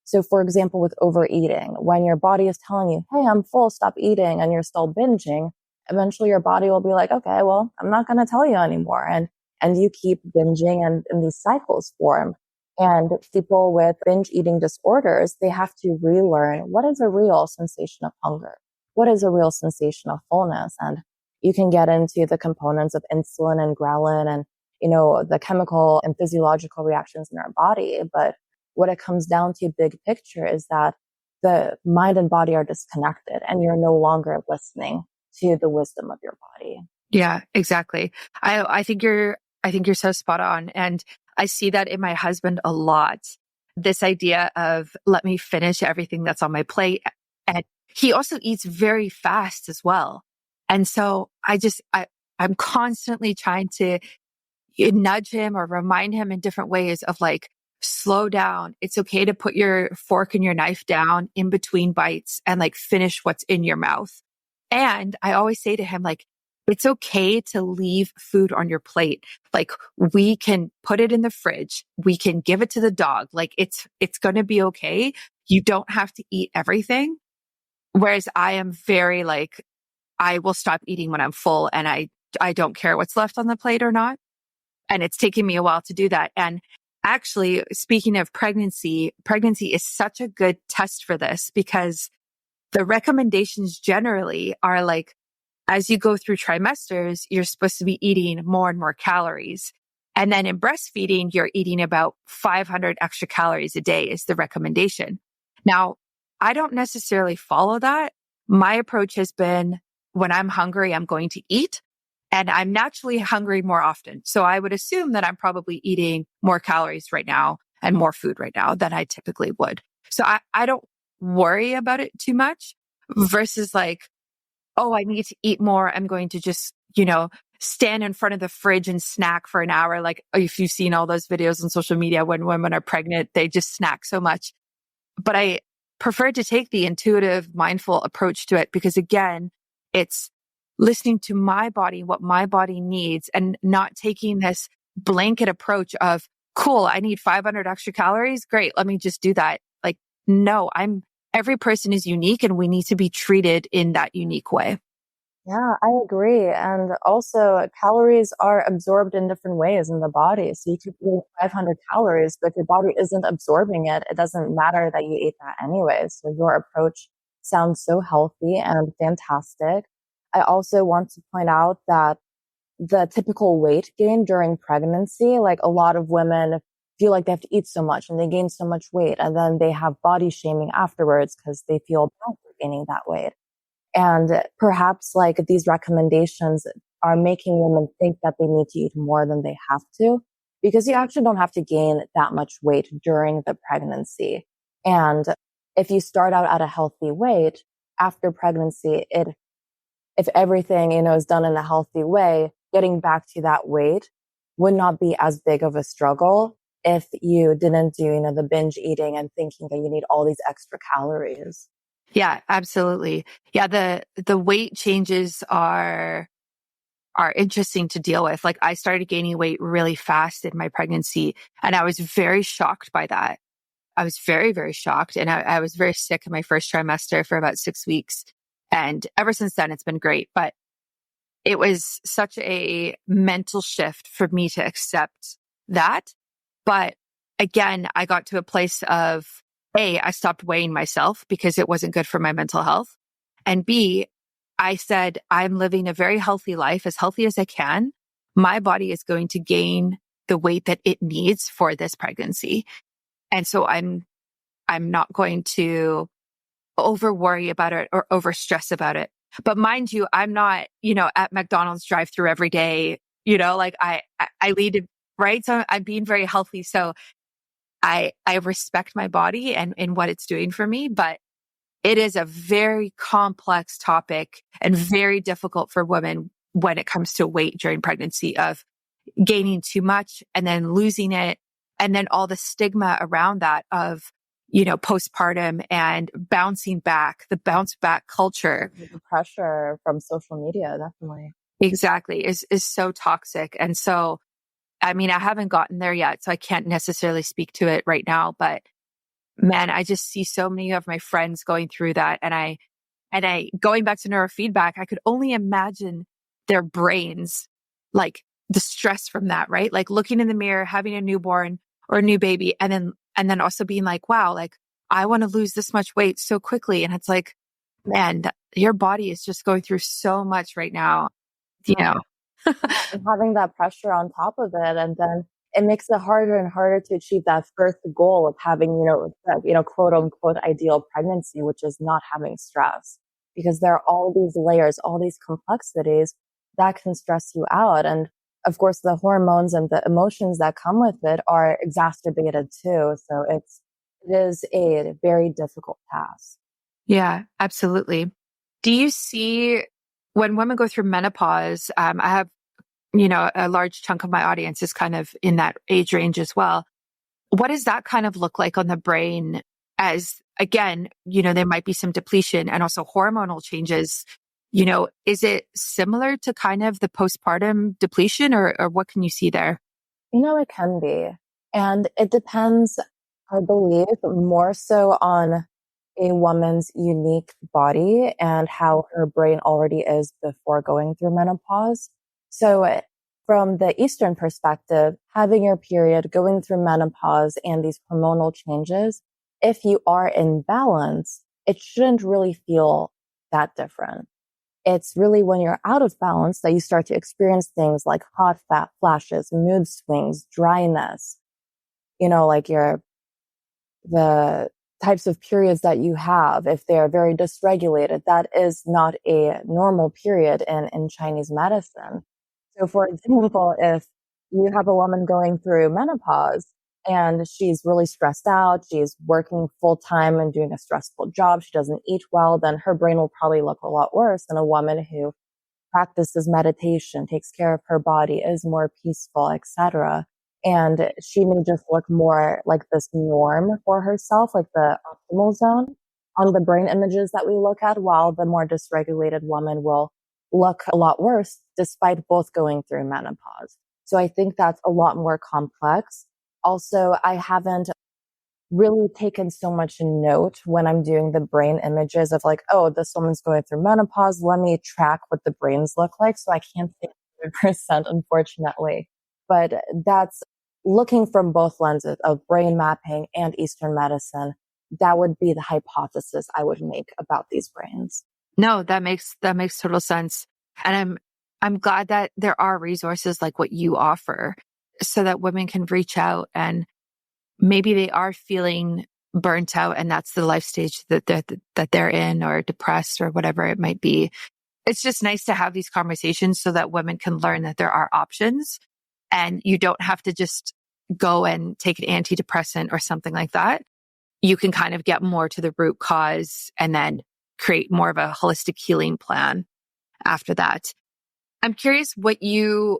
So for example, with overeating, when your body is telling you, hey, I'm full, stop eating, and you're still binging, eventually your body will be like, okay, well, I'm not going to tell you anymore. And and you keep binging and these cycles form. And people with binge eating disorders, they have to relearn what is a real sensation of hunger? What is a real sensation of fullness? And you can get into the components of insulin and ghrelin and, the chemical and physiological reactions in our body. But what it comes down to, big picture, is that the mind and body are disconnected and you're no longer listening to the wisdom of your body. Yeah, exactly. I think you're so spot on. And I see that in my husband a lot. This idea of let me finish everything that's on my plate. And he also eats very fast as well. And so I'm constantly trying to nudge him or remind him in different ways of like, slow down. It's okay to put your fork and your knife down in between bites and like finish what's in your mouth. And I always say to him, like, it's okay to leave food on your plate. Like, we can put it in the fridge. We can give it to the dog. Like, it's going to be okay. You don't have to eat everything. Whereas I am very like, I will stop eating when I'm full and I don't care what's left on the plate or not. And it's taken me a while to do that. And actually, speaking of pregnancy is such a good test for this, because the recommendations generally are like, as you go through trimesters, you're supposed to be eating more and more calories. And then in breastfeeding, you're eating about 500 extra calories a day is the recommendation. Now, I don't necessarily follow that. My approach has been, when I'm hungry, I'm going to eat. And I'm naturally hungry more often. So I would assume that I'm probably eating more calories right now and more food right now than I typically would. So I don't worry about it too much, versus like, oh, I need to eat more. I'm going to just, stand in front of the fridge and snack for an hour. Like, if you've seen all those videos on social media when women are pregnant, they just snack so much. But I prefer to take the intuitive, mindful approach to it, because again, it's listening to my body, what my body needs, and not taking this blanket approach of, cool, I need 500 extra calories. Great. Let me just do that. Like, no, every person is unique and we need to be treated in that unique way. Yeah, I agree. And also, calories are absorbed in different ways in the body. So you could eat 500 calories, but if your body isn't absorbing it, it doesn't matter that you ate that anyway. So your approach sounds so healthy and fantastic. I also want to point out that the typical weight gain during pregnancy, like a lot of women feel like they have to eat so much and they gain so much weight, and then they have body shaming afterwards because they feel bad for gaining that weight. And perhaps like these recommendations are making women think that they need to eat more than they have to, because you actually don't have to gain that much weight during the pregnancy. And if you start out at a healthy weight after pregnancy, if everything, is done in a healthy way, getting back to that weight would not be as big of a struggle if you didn't do, the binge eating and thinking that you need all these extra calories. Yeah, absolutely. Yeah, the weight changes are interesting to deal with. Like, I started gaining weight really fast in my pregnancy, and I was very shocked by that. I was very, very shocked. And I was very sick in my first trimester for about 6 weeks. And ever since then, it's been great. But it was such a mental shift for me to accept that. But again, I got to a place of, A, I stopped weighing myself because it wasn't good for my mental health. And B, I said, I'm living a very healthy life, as healthy as I can. My body is going to gain the weight that it needs for this pregnancy. And so I'm not going to over worry about it or over stress about it. But mind you, I'm not, at McDonald's drive through every day, like I lead it, right? So I'm being very healthy. So I respect my body and what it's doing for me, but it is a very complex topic and very difficult for women when it comes to weight during pregnancy, of gaining too much and then losing it. And then all the stigma around that of, postpartum and bouncing back, the bounce back culture. The pressure from social media, definitely. Exactly. Is so toxic. And so, I mean, I haven't gotten there yet, so I can't necessarily speak to it right now, but man, I just see so many of my friends going through that. And I going back to neurofeedback, I could only imagine their brains like the stress from that, right? Like looking in the mirror, having a newborn or a new baby, and then also being like, wow, like I want to lose this much weight so quickly. And it's like, man, your body is just going through so much right now, you know? And having that pressure on top of it, and then it makes it harder and harder to achieve that first goal of having, that, quote unquote ideal pregnancy, which is not having stress, because there are all these layers, all these complexities that can stress you out. And of course, the hormones and the emotions that come with it are exacerbated too. So it is a very difficult task. Yeah, absolutely. Do you see when women go through menopause, I have, a large chunk of my audience is kind of in that age range as well. What does that kind of look like on the brain as, again, there might be some depletion and also hormonal changes? Is it similar to kind of the postpartum depletion or what can you see there? It can be. And it depends, I believe, more so on a woman's unique body and how her brain already is before going through menopause. So from the Eastern perspective, having your period, going through menopause and these hormonal changes, if you are in balance, it shouldn't really feel that different. It's really when you're out of balance that you start to experience things like hot fat flashes, mood swings, dryness, like the types of periods that you have, if they're very dysregulated, that is not a normal period in Chinese medicine. So for example, if you have a woman going through menopause and she's really stressed out, she's working full time and doing a stressful job, she doesn't eat well, then her brain will probably look a lot worse than a woman who practices meditation, takes care of her body, is more peaceful, etc. And she may just look more like this norm for herself, like the optimal zone on the brain images that we look at, while the more dysregulated woman will look a lot worse despite both going through menopause. So I think that's a lot more complex. Also, I haven't really taken so much note when I'm doing the brain images of like, oh, this woman's going through menopause. Let me track what the brains look like. So I can't say 100%, unfortunately. But that's looking from both lenses of brain mapping and Eastern medicine. That would be the hypothesis I would make about these brains. No, that makes total sense. And I'm glad that there are resources like what you offer so that women can reach out and maybe they are feeling burnt out and that's the life stage that they're in or depressed or whatever it might be. It's just nice to have these conversations so that women can learn that there are options and you don't have to just go and take an antidepressant or something like that. You can kind of get more to the root cause and then create more of a holistic healing plan after that. I'm curious what you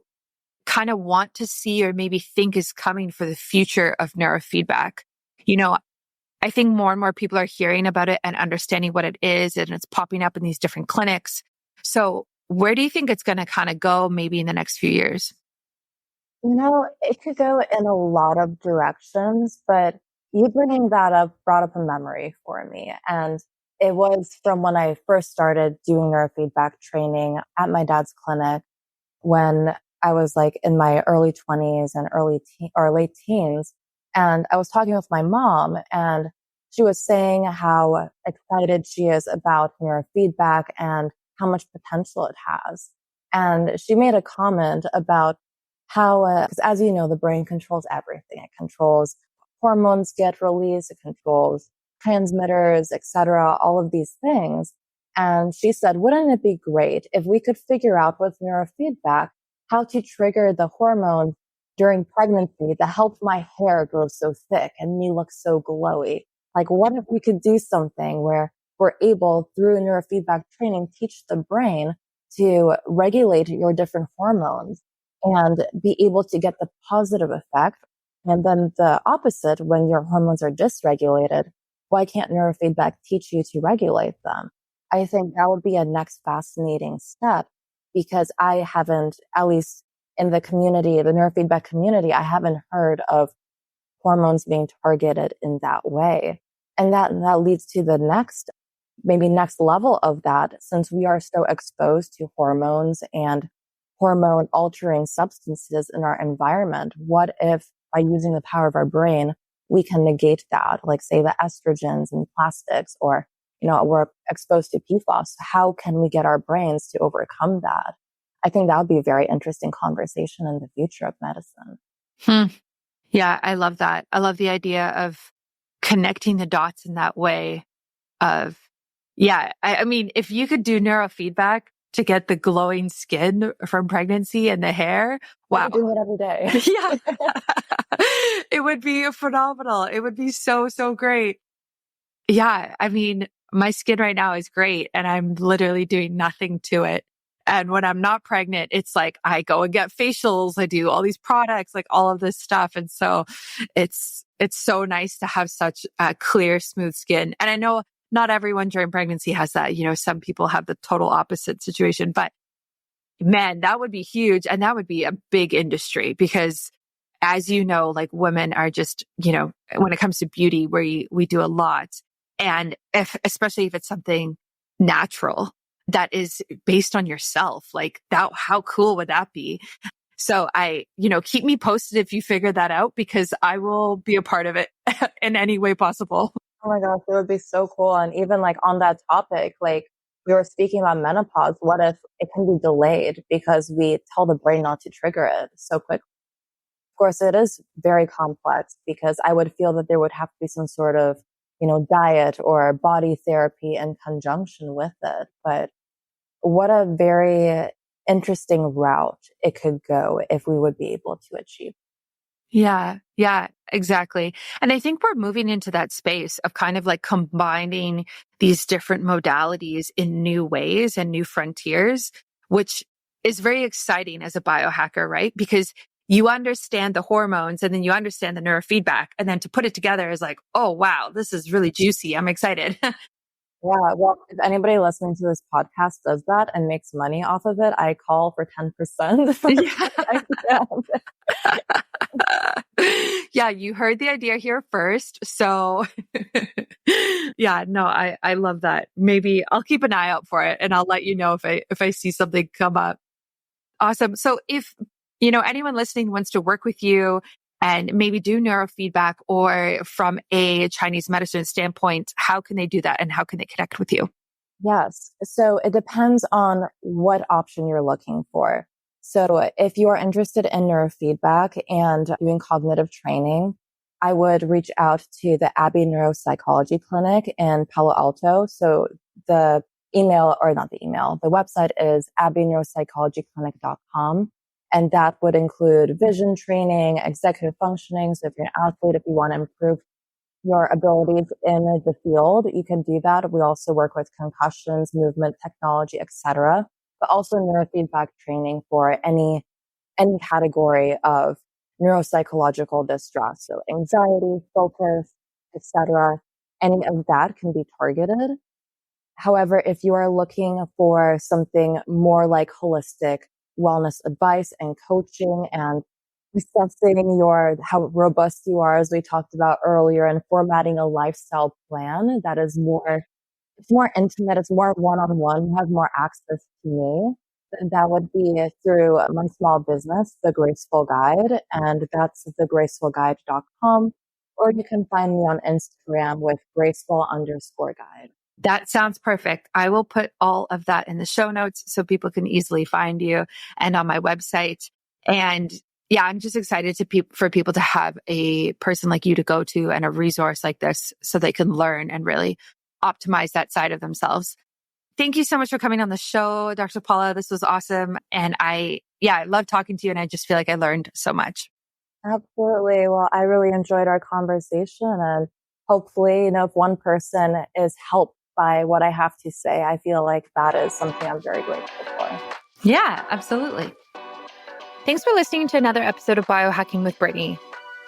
kind of want to see or maybe think is coming for the future of neurofeedback. I think more and more people are hearing about it and understanding what it is, and it's popping up in these different clinics. So where do you think it's going to kind of go maybe in the next few years? It could go in a lot of directions, but you bringing that up brought up a memory for me. And it was from when I first started doing neurofeedback training at my dad's clinic when I was like in my early 20s and or late teens. And I was talking with my mom and she was saying how excited she is about neurofeedback and how much potential it has. And she made a comment about how, because as you know, the brain controls everything. It controls hormones get released, it controls transmitters, etc., all of these things. And she said, wouldn't it be great if we could figure out with neurofeedback how to trigger the hormones during pregnancy that help my hair grow so thick and me look so glowy? Like, what if we could do something where we're able, through neurofeedback training, teach the brain to regulate your different hormones and be able to get the positive effect. And then the opposite, when your hormones are dysregulated, why can't neurofeedback teach you to regulate them? I think that would be a next fascinating step because I haven't, at least in the community, the neurofeedback community, I haven't heard of hormones being targeted in that way. And that leads to the maybe next level of that, since we are so exposed to hormones and hormone altering substances in our environment. What if by using the power of our brain, we can negate that, like say the estrogens and plastics, or, we're exposed to PFAS. How can we get our brains to overcome that? I think that would be a very interesting conversation in the future of medicine. Yeah, I love that. I love the idea of connecting the dots in that way of, I mean, if you could do neurofeedback to get the glowing skin from pregnancy and the hair, wow. I do it every day. Yeah. It would be phenomenal. It would be so, so great. Yeah. I mean, my skin right now is great and I'm literally doing nothing to it. And when I'm not pregnant, it's like I go and get facials. I do all these products, like all of this stuff. And so it's so nice to have such a clear, smooth skin. And I know not everyone during pregnancy has that. Some people have the total opposite situation, but man, that would be huge. And that would be a big industry because as you know, like women are just, when it comes to beauty, we do a lot. And especially if it's something natural that is based on yourself, like that, how cool would that be? So keep me posted if you figure that out because I will be a part of it in any way possible. Oh my gosh, it would be so cool. And even like on that topic, like we were speaking about menopause, what if it can be delayed because we tell the brain not to trigger it so quick? Of course, it is very complex because I would feel that there would have to be some sort of, diet or body therapy in conjunction with it. But what a very interesting route it could go if we would be able to achieve. Yeah, exactly. And I think we're moving into that space of kind of like combining these different modalities in new ways and new frontiers, which is very exciting as a biohacker, right? Because you understand the hormones and then you understand the neurofeedback. And then to put it together is like, oh, wow, this is really juicy. I'm excited. Yeah. Well, if anybody listening to this podcast does that and makes money off of it, I call for 10%. Yeah, you heard the idea here first. So yeah, no, I love that. Maybe I'll keep an eye out for it and I'll let you know if I see something come up. Awesome. So if anyone listening wants to work with you and maybe do neurofeedback or from a Chinese medicine standpoint, how can they do that and how can they connect with you? Yes. So it depends on what option you're looking for. So if you are interested in neurofeedback and doing cognitive training, I would reach out to the Abbey Neuropsychology Clinic in Palo Alto. So the website is abbeyneuropsychologyclinic.com. And that would include vision training, executive functioning. So if you're an athlete, if you want to improve your abilities in the field, you can do that. We also work with concussions, movement technology, etc., but also neurofeedback training for any category of neuropsychological distress. So anxiety, focus, etc. Any of that can be targeted. However, if you are looking for something more like holistic wellness advice and coaching and assessing how robust you are, as we talked about earlier, and formatting a lifestyle plan that is it's more intimate, it's more one-on-one, you have more access to me, then that would be through my small business, The Graceful Guide, and that's thegracefulguide.com, or you can find me on Instagram with graceful_guide. That sounds perfect. I will put all of that in the show notes so people can easily find you and on my website. And yeah, I'm just excited for people to have a person like you to go to and a resource like this so they can learn and really optimize that side of themselves. Thank you so much for coming on the show, Dr. Paula. This was awesome. And I love talking to you and I just feel like I learned so much. Absolutely. Well, I really enjoyed our conversation and hopefully, if one person is helped by what I have to say, I feel like that is something I'm very grateful for. Yeah, absolutely. Thanks for listening to another episode of Biohacking with Brittany.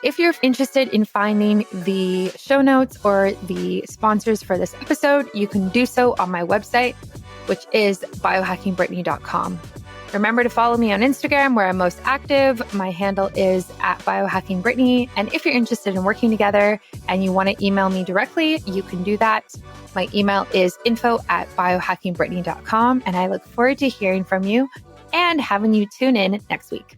If you're interested in finding the show notes or the sponsors for this episode, you can do so on my website, which is biohackingbrittany.com. Remember to follow me on Instagram where I'm most active. My handle is @biohackingbrittany. And if you're interested in working together and you want to email me directly, you can do that. My email is info@biohackingbrittany.com. And I look forward to hearing from you. and having you tune in next week.